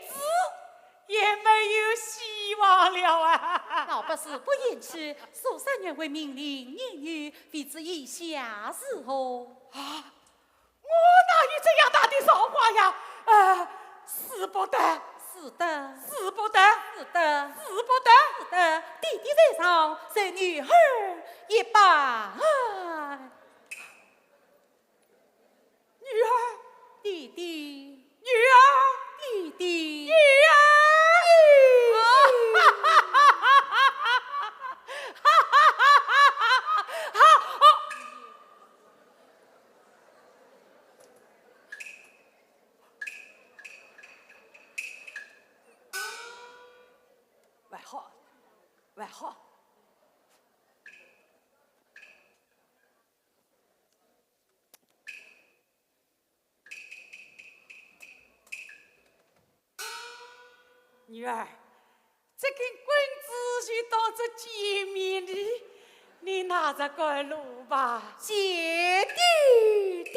子也没有希望了啊！老爸是不言弃，数3年为命令儿女，为之以下是何？啊，我哪有这样大的造化呀？死不得，是的，死不得，是的，死不得！是的，弟弟在上，生女儿一把。女儿，弟弟，女儿，弟弟，女儿！外号。女儿，这根棍子就当做见面礼，你拿着过路吧。谢弟弟。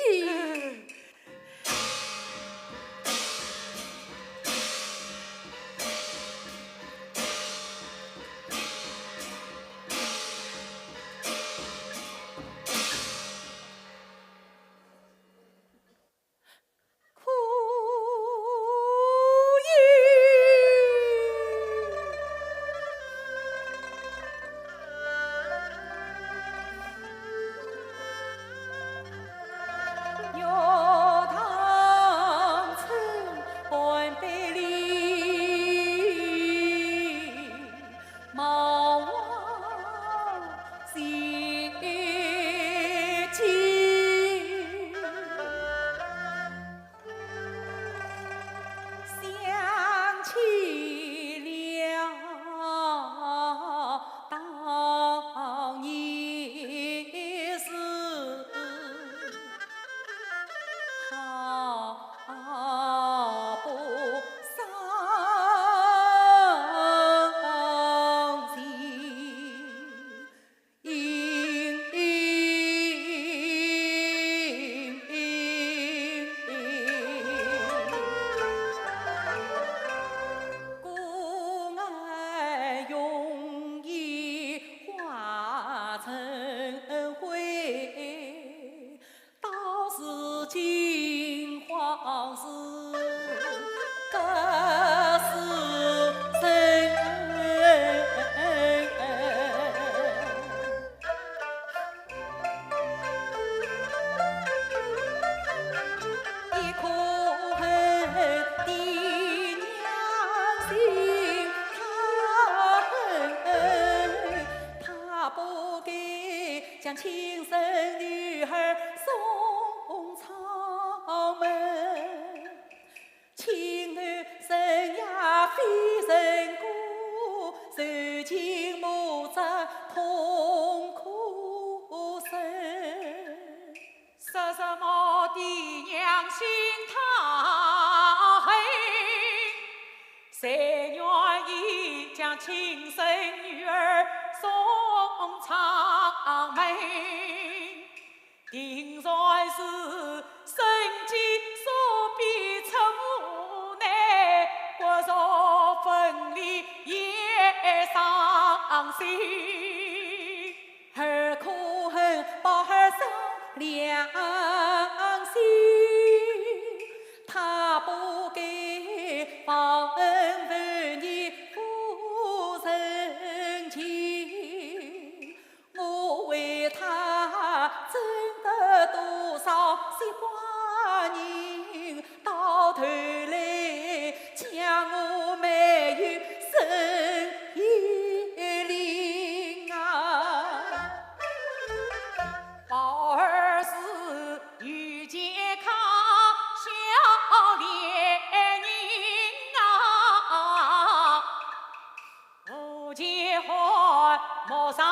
将亲生女儿送长门，情男生呀非人故，受尽母责痛苦深。说什么的娘心太黑，谁愿意将亲生女儿送长门？定然是生计所逼出无奈，骨肉分离也伤心。儿可恨报儿伤良心，他不该报恩问你负人情，我为他挣得多少鲜花银，到头来将我没有生一灵啊！宝儿是遇见康小恋人啊，不结婚莫上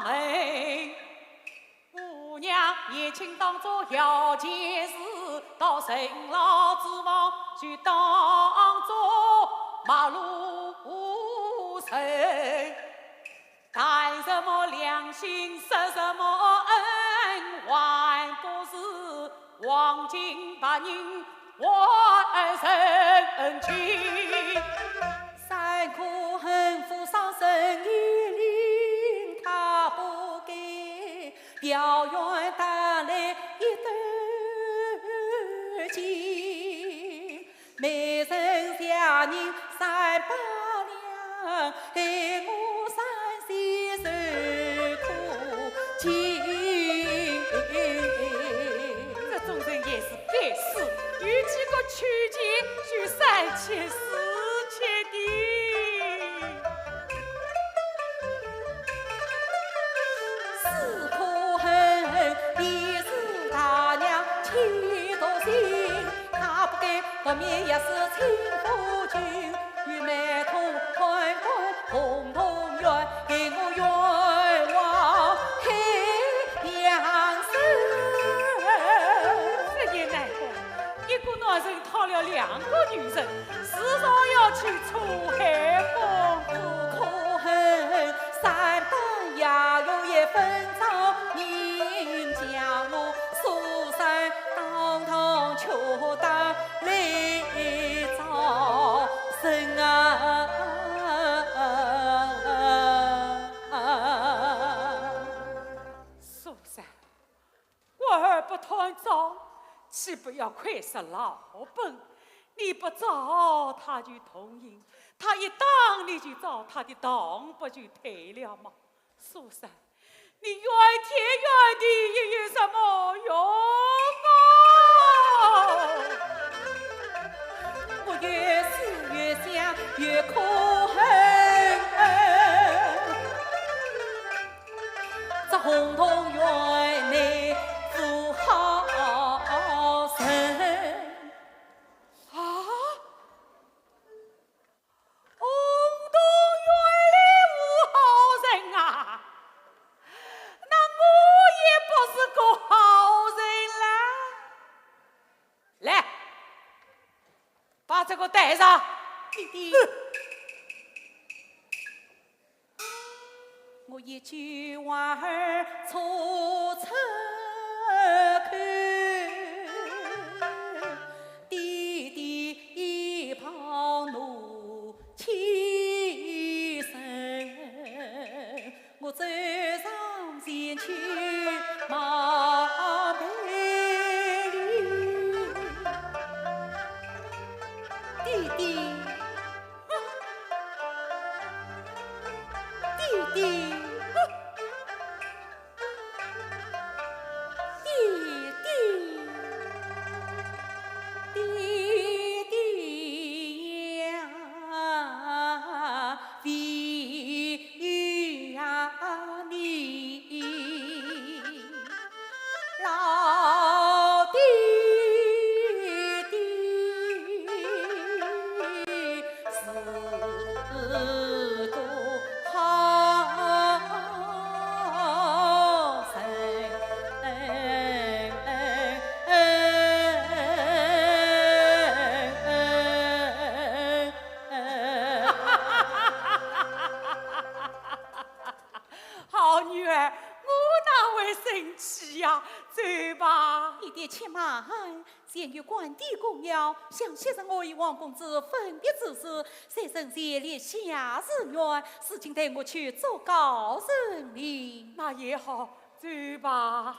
门。姑娘年轻当作要件事，到人老之亡就当作马路人。谈什么良心，说什么恩，还不是黄金白银换人情。三可恨负伤生一灵，他不该表远带来一段情。美人佳人三百两，害我三世受苦情。这种人也是该死，有几个取钱就三千四千的。是可恨李氏大娘气度心，她不该夺面也是亲夫君，去出海风，可恨三代也有一分早，人将我苏三当堂却当来造神啊！苏三，我儿不团早，岂不要亏失老本？你不找他就同意，他一当你就找他的当，不就退了吗？苏三，你怨天怨地又有什么用啊？我越思越想越可恨，这红彤院内做好人。啊！红洞院里无好人啊，那我也不是个好人啦。来，把这个带上。弟弟，我一句话儿说出口，弟弟一旁怒气生，我走上前去忙赔礼，弟弟。弟弟，弟弟呀，为呀你，老弟弟是个好好女儿，我哪会生气呀？走吧。弟弟且慢，鉴于关帝公要向先生我与王公子分别之时，三生前立下誓愿，事情带我去做告人哩。那也好，走吧。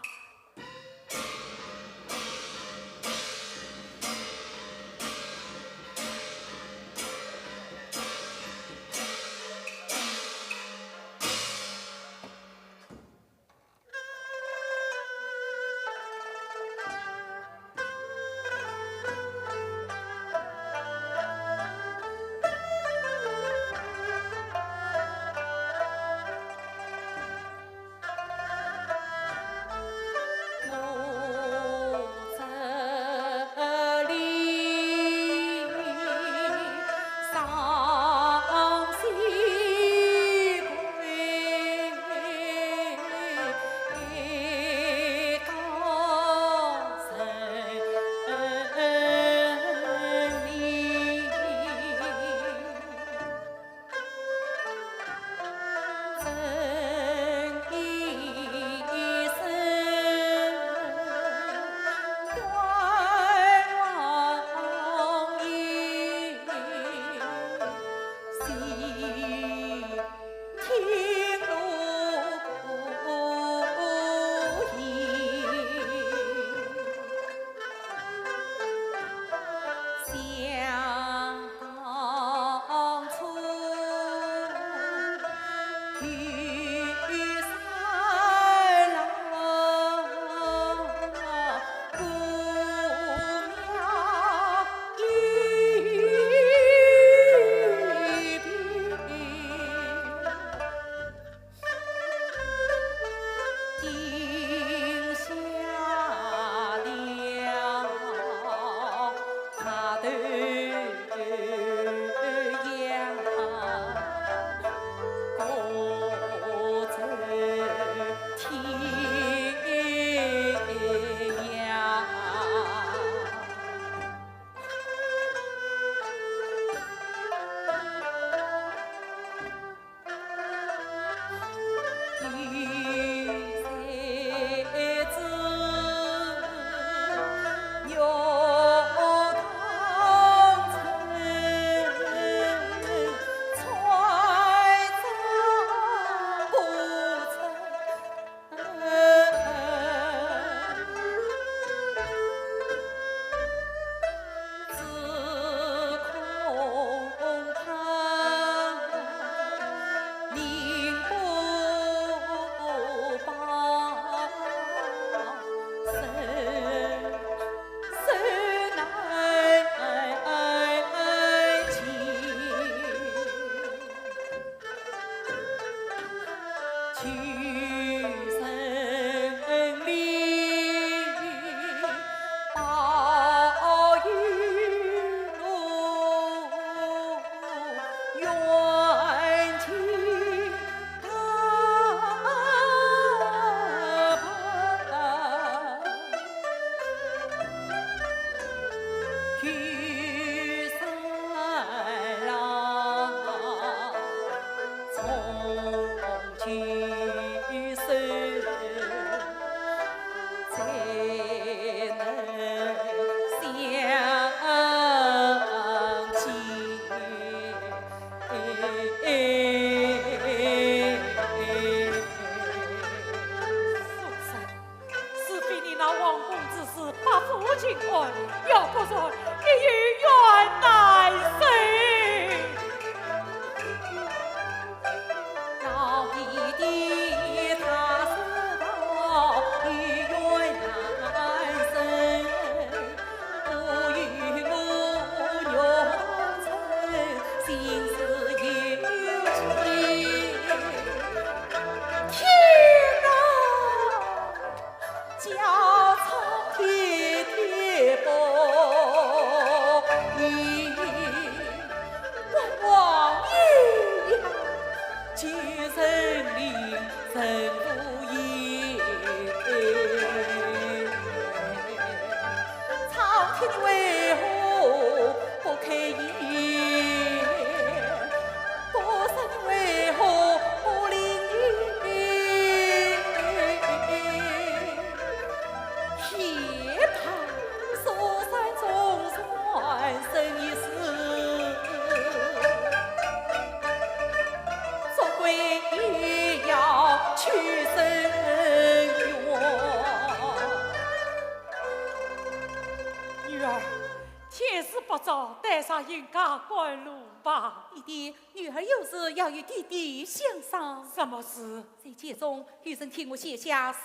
应该赶路吧。弟弟，女儿有事要与弟弟相商。什么事？在节中，余生替我写下深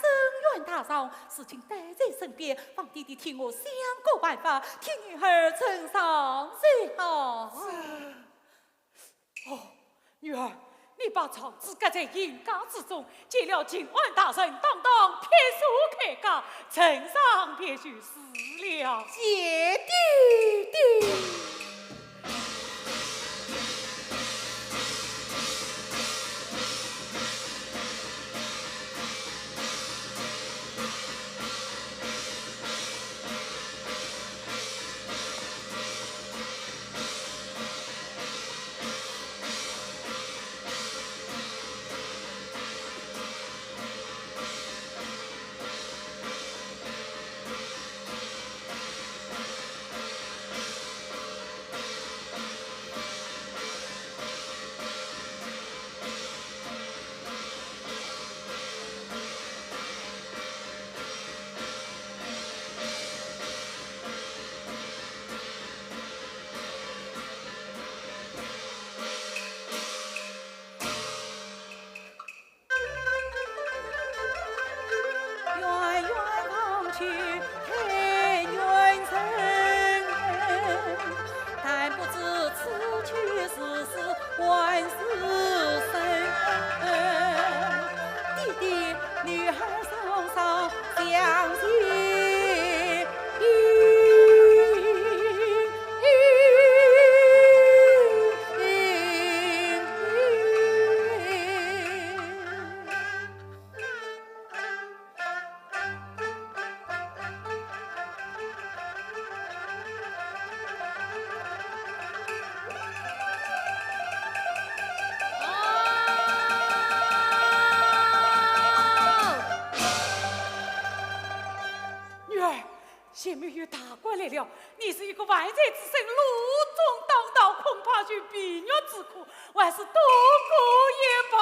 远大丧，事情带在身边，望弟弟替我想个办法，替女儿呈上最好。哦，女儿，你把长子搁在阴家之中，见了今晚大神，当当撇书开家，呈上撇去死了。姐弟弟。前面有大官来了，你是一个万才之身，路中当道，恐怕就避虐之苦，我还是多过一把。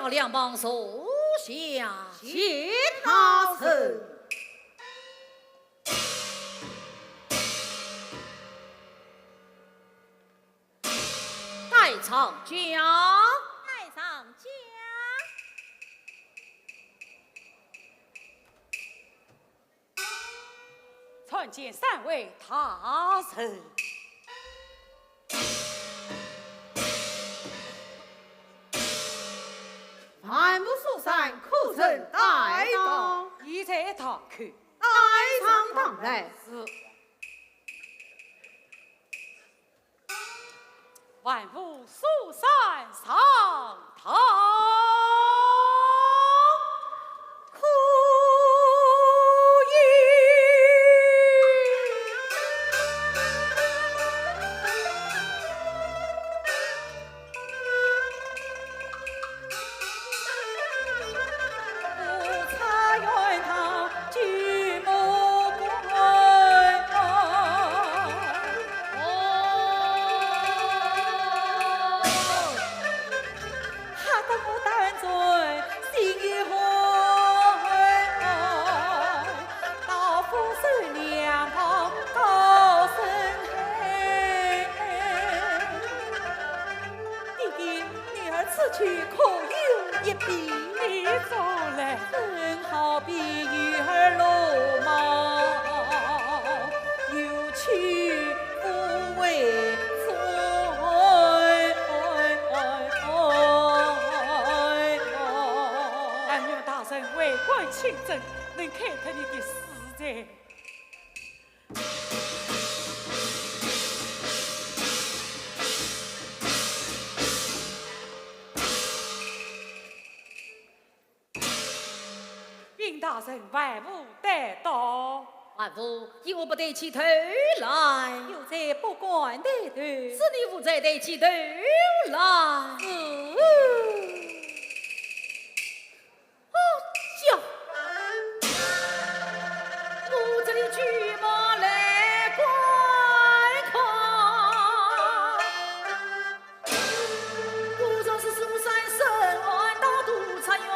两帮手下谢他成。带上家，带上家。参见三位大神。万不蜀山可曾带到？已在堂口。带上堂来。是。万物蜀山上堂。可去可有一比你走来，正好比鱼儿落毛，有去不为但愿大神为官清正，能开脱你的死罪。大神万无得到，万夫因我不得起头来，又在不管的头，是你不再得起头来。叫我这里举马来观看，古庄是蜀山神安大督察院。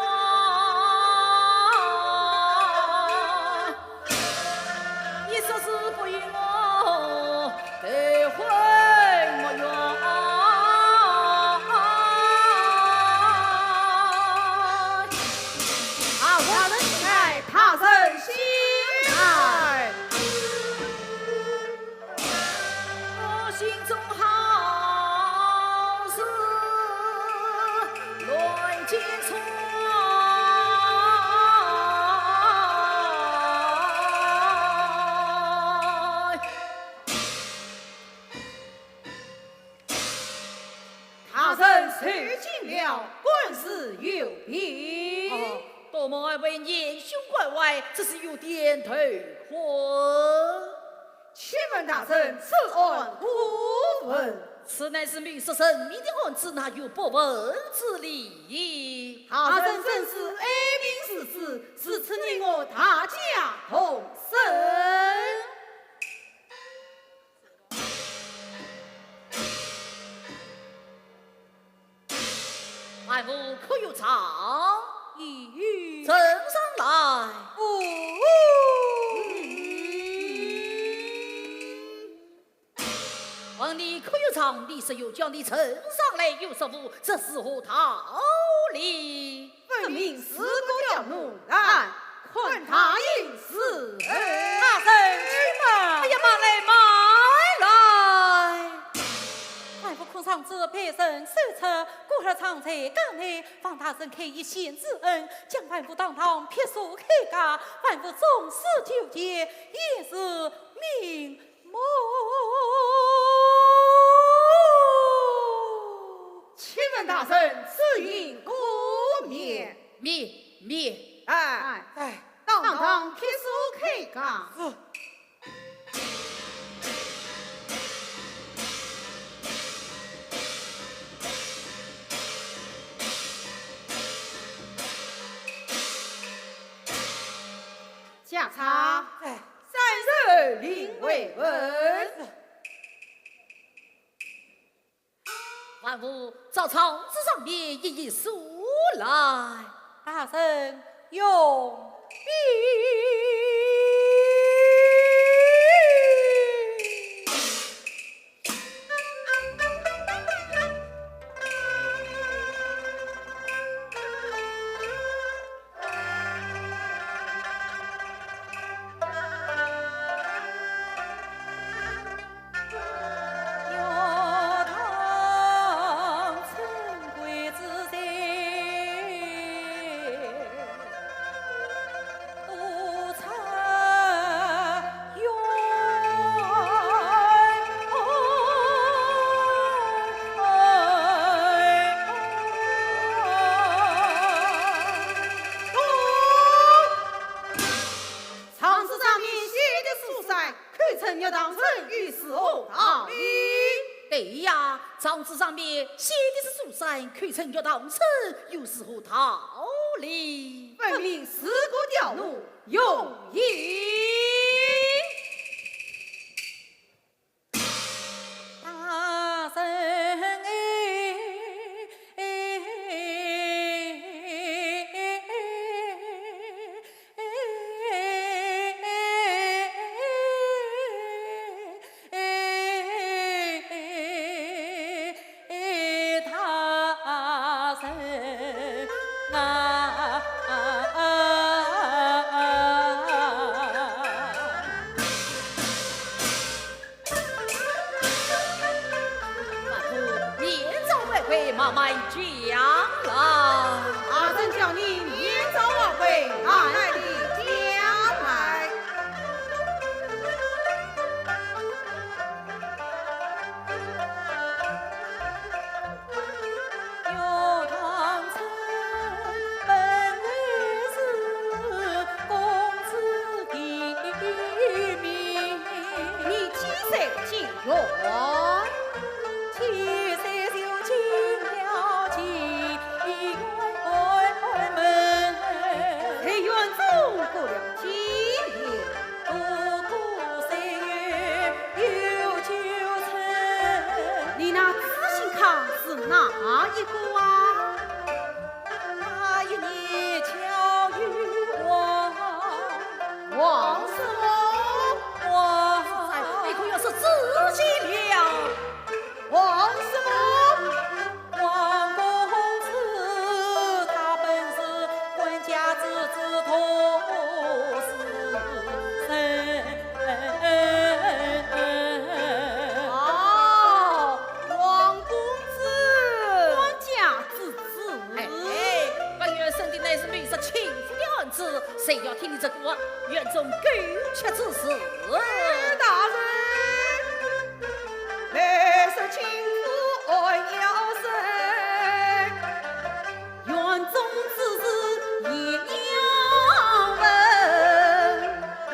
多么二位年兄怪外，只是有点头昏。请问大神，此案不问？此乃是民事神明的案子，哪有不问之理？大神真是爱民事子，是此你我大家同生。万物可有草？一语呈上来。问你可有藏？你是有将你呈上来，有什么？这是何道理？分明是个了奴来，看他应是大神去嘛！哎呀，慢来慢来！万夫空上这陪神手册，故而常在岗内，方大神开一线之恩，将万夫当堂撇除开家，万夫终死纠结，也是命谋。请问大神，此因故灭？灭！当堂撇除开家。下查三日令慰问。万物照场子上面一一数来。大圣用章子上面写的是蜀山，可成就当成，又是何道理？分明四顾调路，用意。大圣慢慢讲来，阿真叫你年早晚会，慢慢地讲来。有唐僧本来是公子的名，你几岁进园？七岁就进了金门，在园中过了几年，不过3月有9成。你那仔细看是哪一个啊？那一年巧遇王什么？王你可要是自己了。王什么？王公子，他本是官家之子同是生。哦，王公子，官家之子。本院生的乃是美色轻浮的案子，谁要听你这个院中苟且之事？大人，来是亲父爱要生，园中之事也要问，问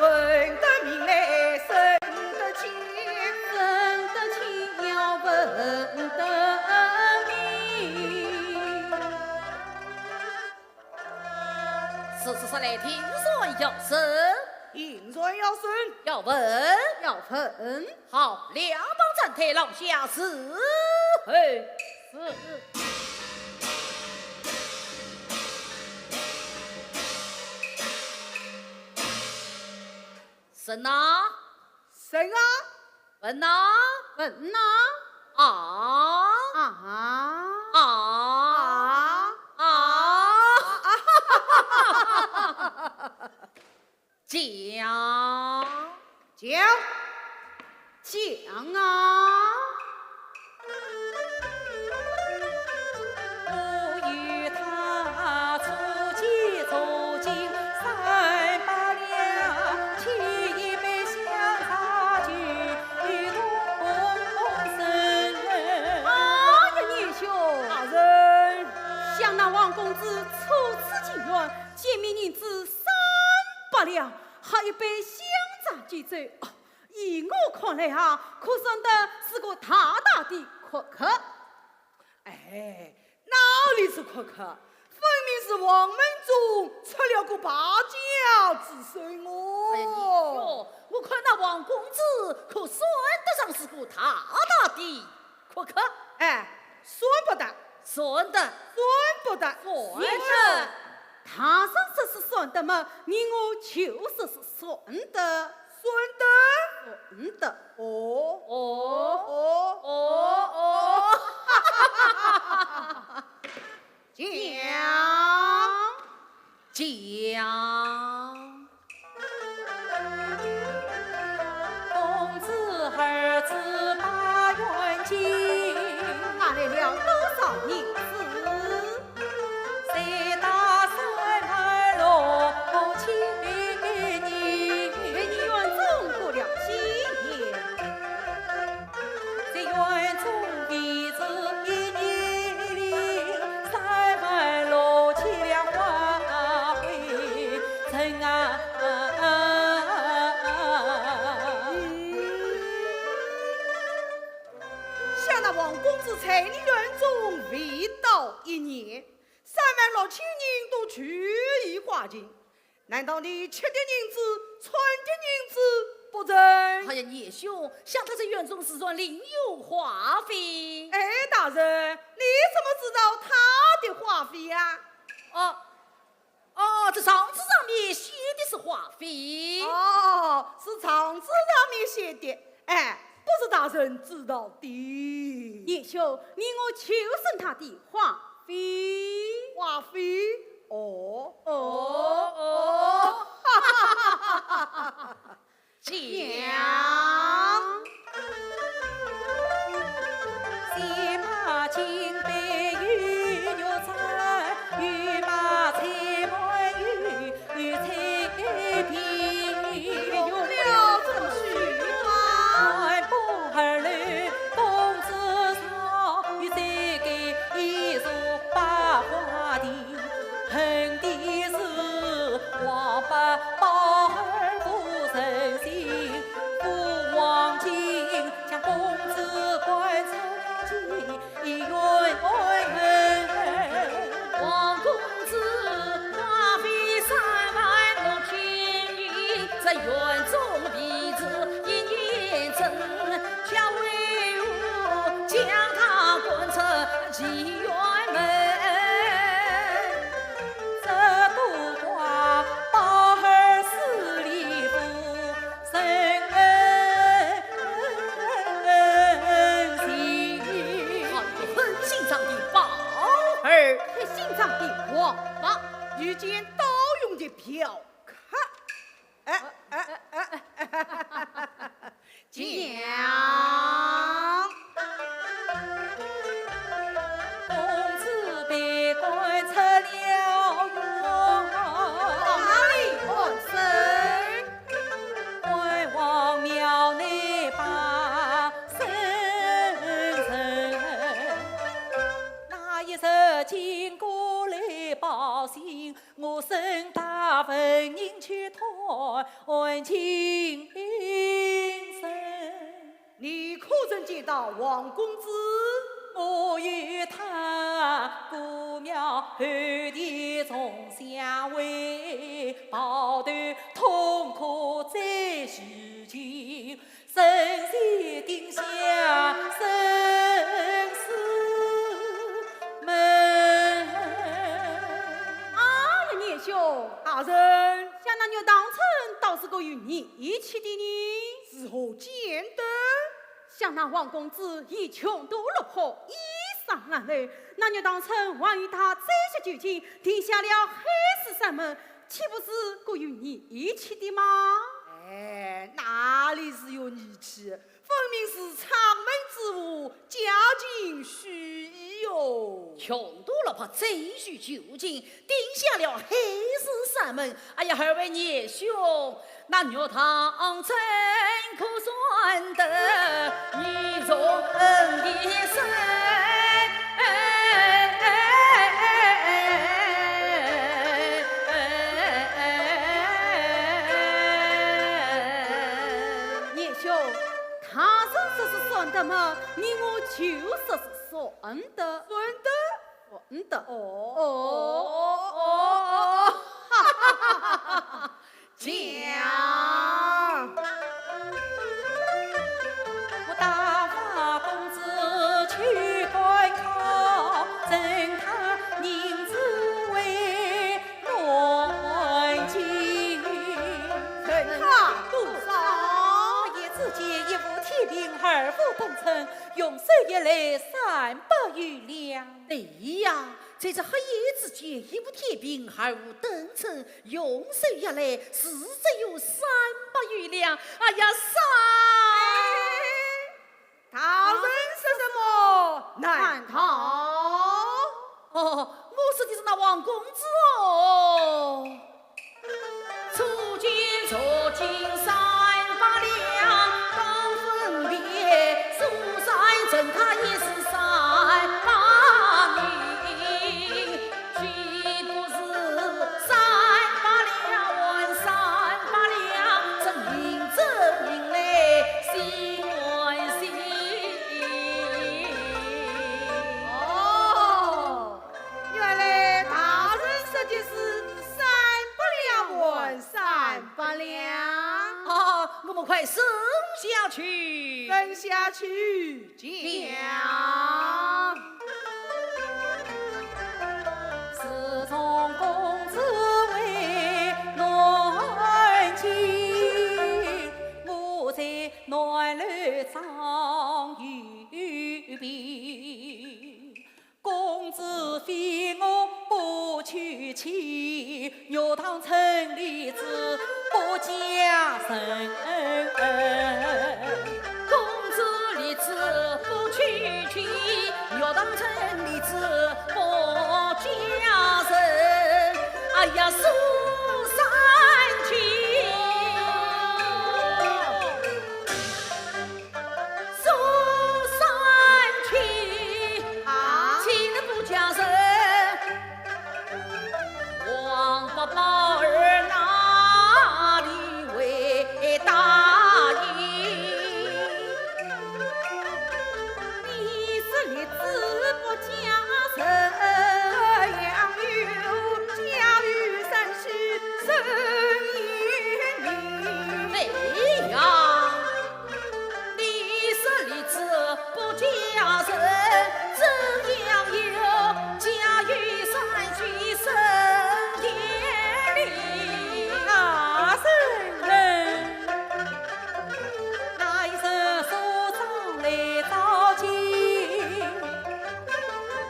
得明来审得清，审得清要问得明。事实上来听说要生，应传要生，要问，要分。好，两帮战队老下是，嘿，生啊，生啊，问啊，问呐，啊啊啊啊！讲啊！不与他出奇走进3把两，沏一杯香茶举同生。女兄，大人，想那王公子初次进园，见面银子3百两，还一杯香茶举酒。依我看来啊，可算得是个大大的阔客。哎，哪里是阔客？分明是王门中出了个败家之孙哦！哎哟，我看那王公子可算得上是个大大的阔客。哎，算不得，顺的，算不得。顺先生，他上说是算的嘛，你我就说是算的，算的，算的。哦哦哦哦哦，讲。公子儿子把元金，拿来了多少银子？谁打3万6千年？你院中过了几年？这院中弟子1年领3万6千两花费，怎啊？像那王公子在你院中未到1年，3万6千人都去意花尽，难道你吃的银子、穿的银子不成？哎呀，聂兄，想他在院中是说另有话费。哎，大人，你怎么知道他的话费呀？这账子上面写的是话费。哦，是账子上面写的，哎，不是大人知道的。叶兄，你我求生他的话费。话费？哦哦哦，讲。先把金杯玉玉菜，玉把菜碗玉菜皮，有了这么许话。外婆儿来公子嫂，与谁给一束百花的，恨的是王八宝儿不忍心，不忘记将公子关草了进院王公子花费3万6千银，在院中弟子1年挣，恰为我将他关成妓院门。这都怪宝儿死里不生心。好一个狠心肠的宝儿，这心肠的王八，遇见盗用的嫖客，讲。公子被关出了院，哪里安身？关王庙内把生人，那一日经过来报信，我身大坟人去团情深。你可曾见到王公子？我与他姑庙后地重相会，抱头痛哭在须情，深陷定下生死门。呀，聂兄，大人像那牛当成倒是个与你一起的呢，是何见得？像那王公子已穷途落魄，衣裳褴褛，那牛当成还与他这些旧情，定下了黑死山门，岂不是个与你一起的吗？哎，哪里是有义气？分明是长门之物，家境虚意哟。穷途落魄，贼须就近，定下了黑死山门。哎呀，二位聂兄，那肉汤真可算得你容一生。聂兄，他说这是算的嘛，你我就说是算的，算得？算的。讲。我大发公子去观考，真问他多少？也只见一副铁饼二副等称，用手一来300余两。对呀，在这黑夜之间，一部铁饼还无等称，用手一来，实则有300余两。哎呀，大人是什么？难逃？哦，我说的是那王公子哦。初见300两，刚分别，苏山镇他也是300名，岂不是300两换300两？证明来心欢喜。哦，原来大人说的是300两换300两。啊，我们快升下去。分下去讲。自从公子为暖情，我在暖楼藏玉璧。公子非我不娶妻，肉堂城里子不加身。公子立志不娶妻，要当成立志不加身。哎呀，苏三卿，苏三卿，岂能不加身？王八宝儿哪里会答应？你是立志不加身，养育教育三世生意名。对呀，你是立志不加身，怎样有家育三岁生言里？大圣人，那一声所长来召集，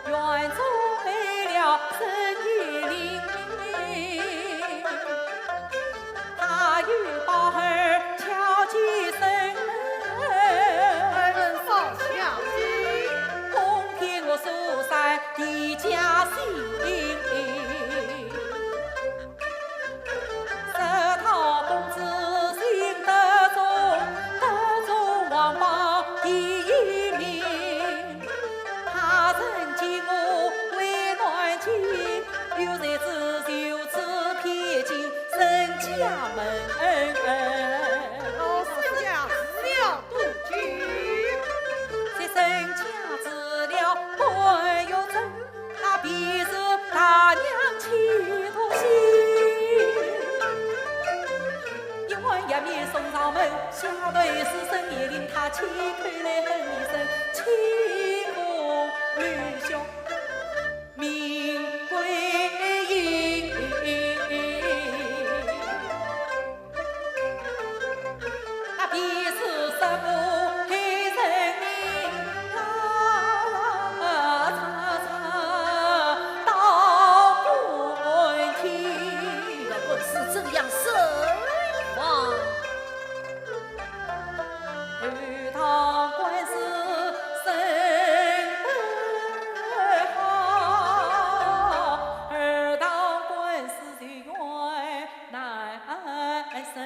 远处来了生意灵。他与宝儿敲击声，人少小心，空天我苏山的家信。石头公子心得中王宝第一名。他曾见我为暖情，有才子就此撇进沈家门。老孙家资料不具，在沈家资料还有走，那必是大娘企图心。一碗一面送上门，下头是深夜令他亲口来哼一声，清风乱笑命归阴。那必是师父黑人命，到滚天。要本是这样神话，二堂官司审得好，二堂官司就冤难审。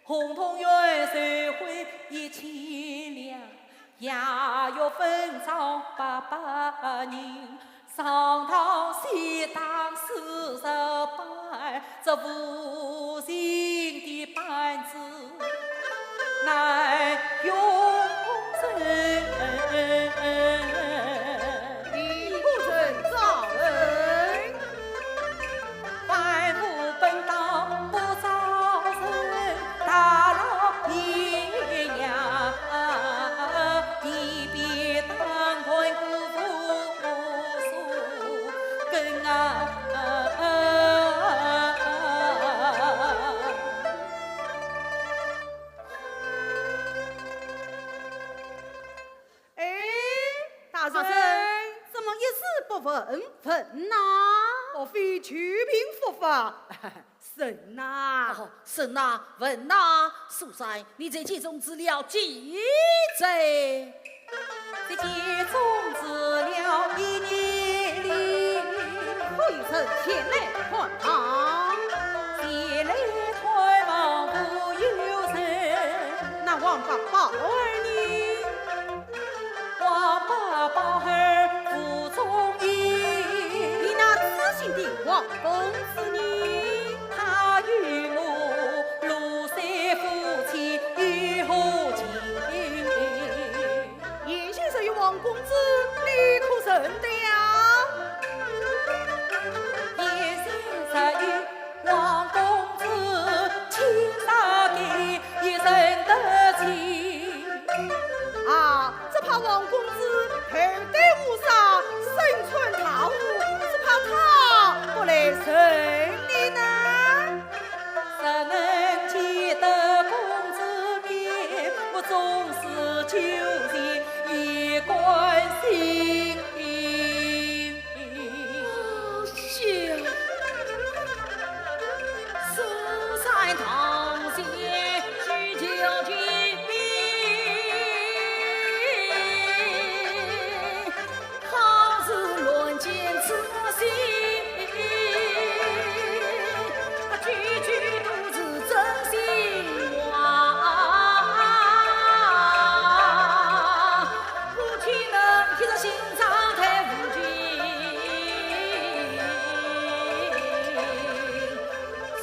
红铜元谁会1000两，也要分赃800人。上堂西堂40板，这无形的板子难用人。你不准造人。万物本当不造人，大老爷呀，一别当官辜负根啊！分呐！莫非去贫佛法？神呐！哦，神呐，问呐，素山，你这其中资料记载？这其中资料一年里，回城前来看他，前来看望不有人。那王八宝儿呢？王八宝儿不中意，你那知心的王公子呢？他与我庐山夫妻与何情？叶先生与王公子，你可认得呀？叶先生与王公子亲杀的一生得情。啊，只怕王公子头戴乌纱，身穿塔服，只怕他不来认你呢。怎能见得公子面，我总是纠结一关心。行，苏山堂前举酒举杯，好似乱箭刺心，句句都是真心话，夫妻能贴着心肠太无尽，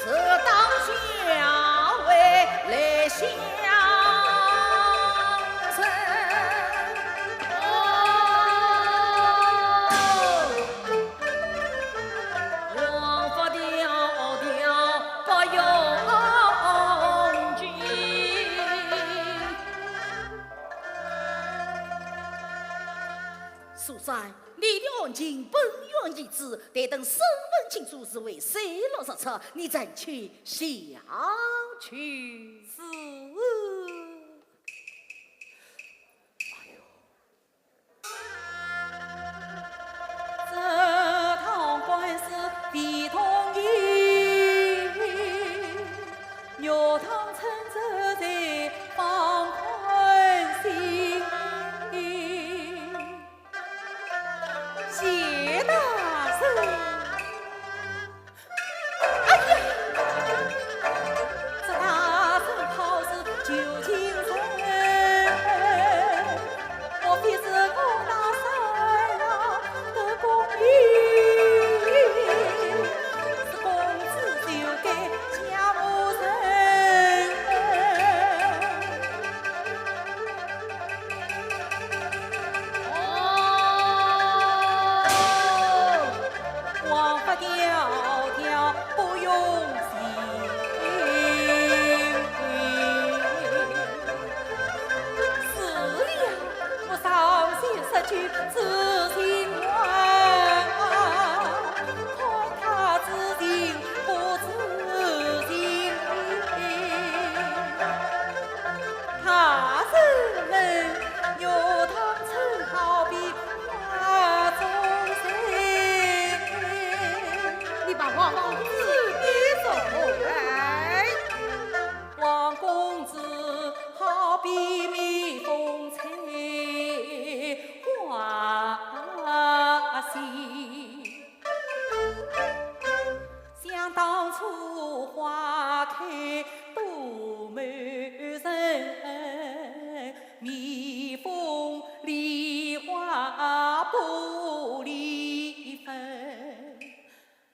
这当下为来相称。王法调调不用君。苏山，你的案情本源已知，但等身份清楚是为水落石出，你暂去下去。是。这趟官司必同意，肉汤趁着在放宽心。谢大人，这大人好是旧情人，莫非是我大嫂呀的公义？是公子就该家务人。王法调调不用心，是了，我伤心失去知心话，看他知情不知情，他人肉汤称好比花中水。你把王公子你走来，王公子好比蜜蜂采花心，想当初花开多美人，蜜蜂梨花不离分。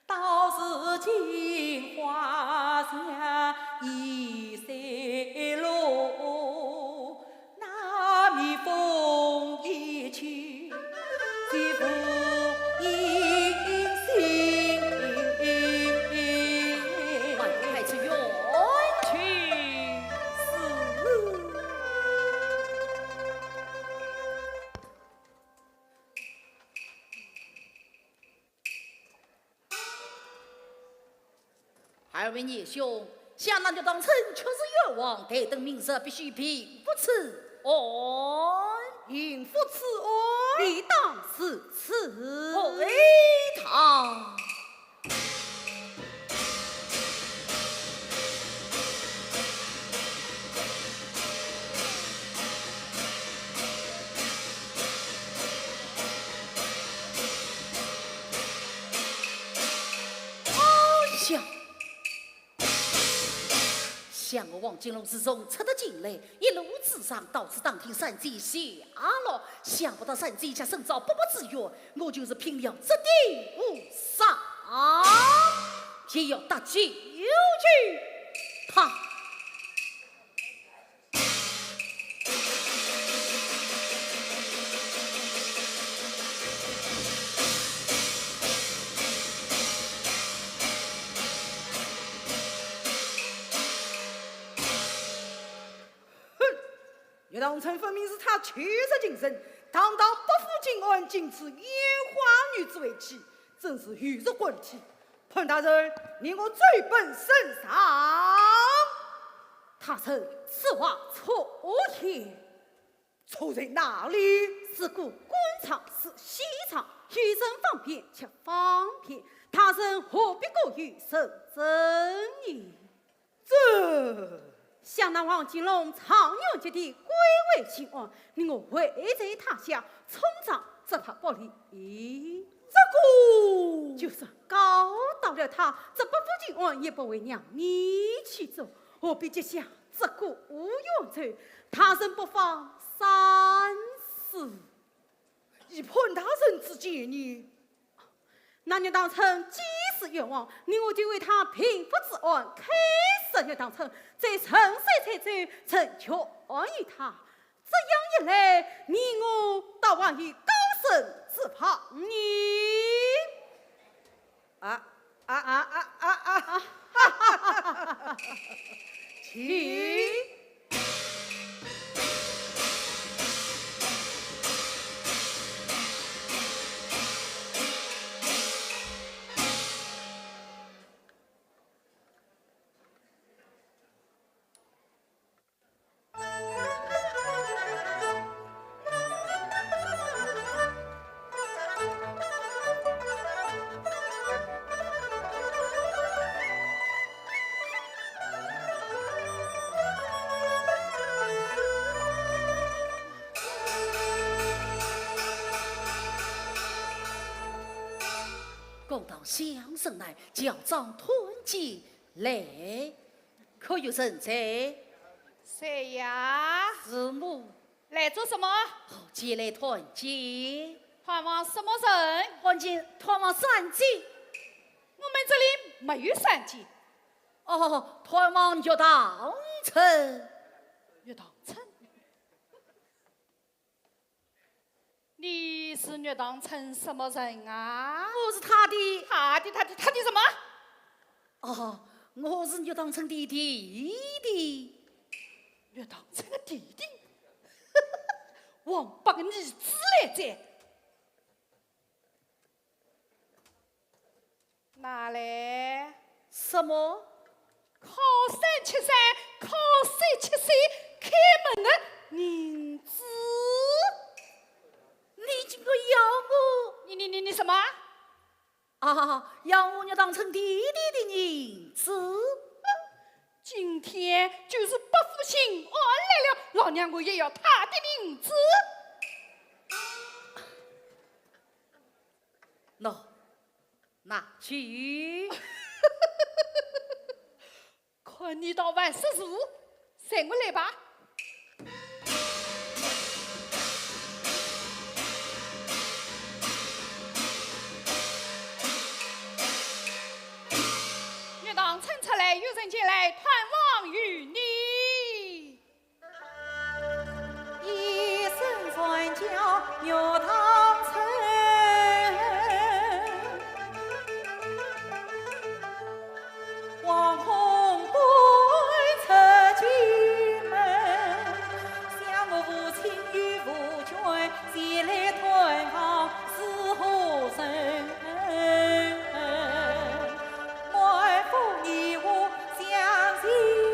到如今花下已散落，那蜜蜂一去，既不应心。快开出远去。二位义兄，想当就当成却是冤枉，待等明日必须平复此案。应付此案。理当是此。回堂。想我王金龙之中出得进来，一路之上到此当庭三贼下了，想不到三贼家身遭不报之冤，我就是拼了这地无上，也要打救去他。岳当成分明是他确实精神，堂堂不负金安，竟持烟花女子为妻，真是玉石滚体。潘大人，令我追本圣上。他称此话错也，错在哪里？是故官场是西场，余生方便且方便，他生何必过于神真也？这想那王金龙长远之地归为秦王，令我围在他下，冲上这他不理。这个就算告到了他，这不负金王也不为娘你去做，何必接下这个无用罪？他生不妨三思。以潘大人之见呢？那你当成既是冤枉，你我就为他平复之案，开审你当成，再沉水才罪，成全于他。这样一来，你我倒往于高升之旁你。去。公道相生来，教长团结来，可有人在？谁呀？是母，来做什么？好结来团结，探望什么人？团望三姐。我们这里没有三姐。哦，团望岳当成。岳当成，你是岳当成什么人啊？我是他的。他的什么？哦，我是岳当成的弟弟。岳当成的弟弟，王八个儿子来着。哪来？什么？靠373，靠374，开门的银子。你竟然要我？你什么？要我岳当成弟弟的银子？今天就是不负心安来了，老娘我也要他的银子。拿去。看你到万事如，随我来吧。岳当成出来，有人前来探望于你。一声传叫岳当成，王红不出进门，想我父亲与夫君前来探望是何人？外父你我相信。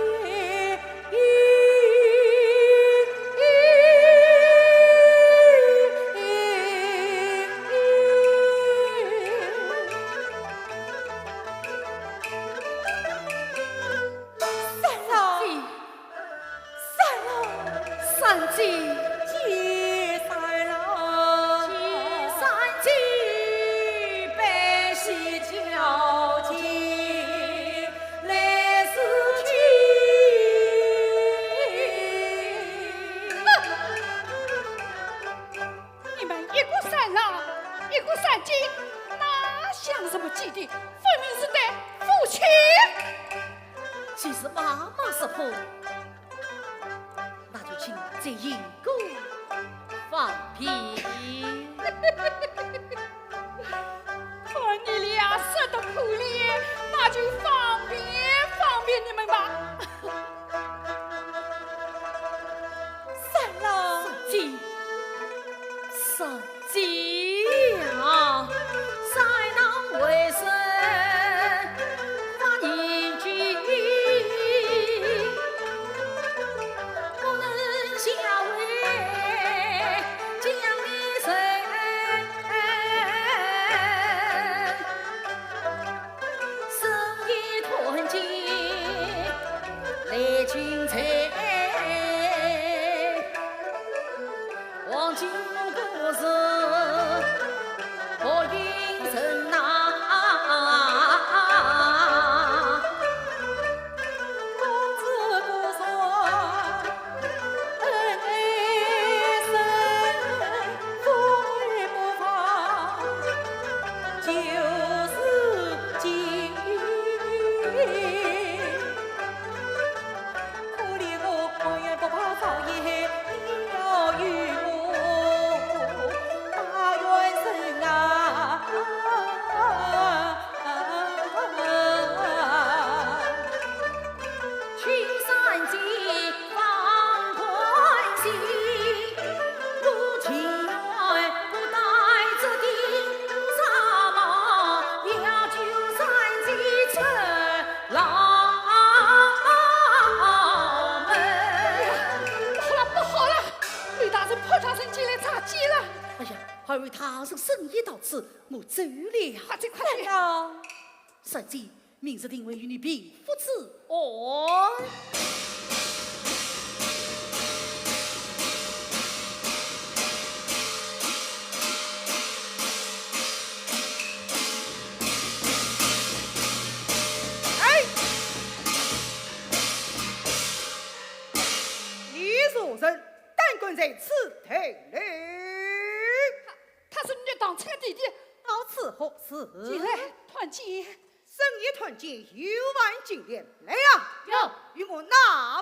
既是妈妈识破，那就请这银哥放屁。看你俩舍得可怜，那就方便你们吧。三郎，上计啊！塞囊为生发年纪，不能下为将你生，生意团结来精彩。黄金故事何应人呐？公子不说恩爱深，父爱不放就是情。可怜我我也不怕造业，要与我把冤伸啊！群山间放宽心，如情愿不带着丁沙帽，要救山间出老门。不好了，吕大人破他身进来炸鸡了。哎呀，二位他是生意到此，我走了。快去！三姐，明日定会与你禀父子。哦，李所生，但官在此听令。他是你当亲弟弟，到此何事？进来团结。生意团结，有万金莲。来呀，哟，与我闹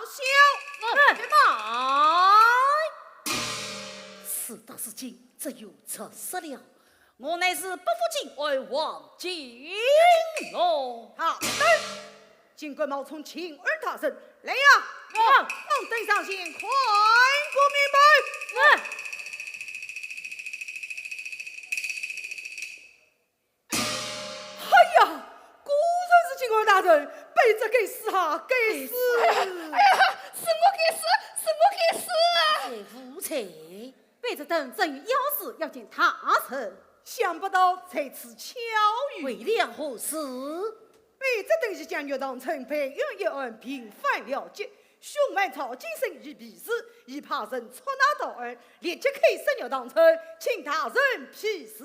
笑。来！事到如今，只有出事了。我乃是不负敬爱王金龙。好的，尽管冒充秦二大人。来呀，往登上线，快过明白。哎呀，果然是秦二大人，被这给死哈，给死！是我给死，是我给死啊！无才，贝子等正有要事要见他臣，想不到这次巧遇，为了何事？被这等是将岳当成培养一案平反了结，兄妹朝今生于彼此，已派人出纳到案，立即开审岳当成，请大人批示。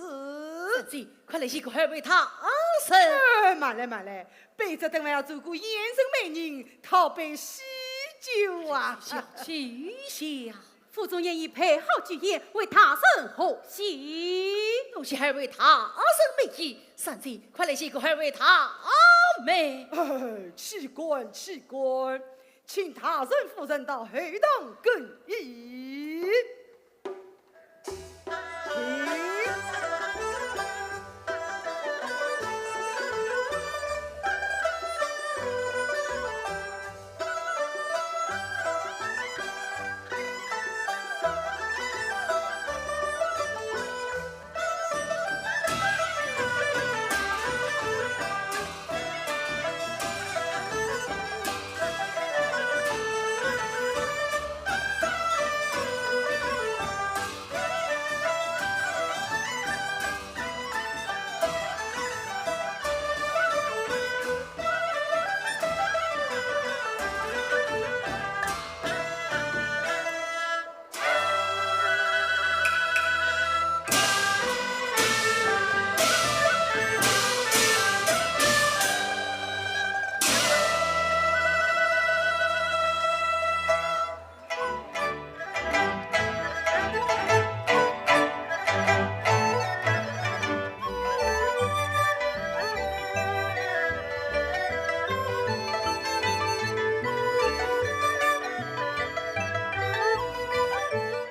三姐，快来先给二位他神。慢来，被这等还要照顾燕生美人，讨杯喜酒啊！小去下，府中愿意配好酒宴，为他生贺喜。有些二位他生美意，三姐，快来先给二位他美。起官，请大人夫人到后堂更衣。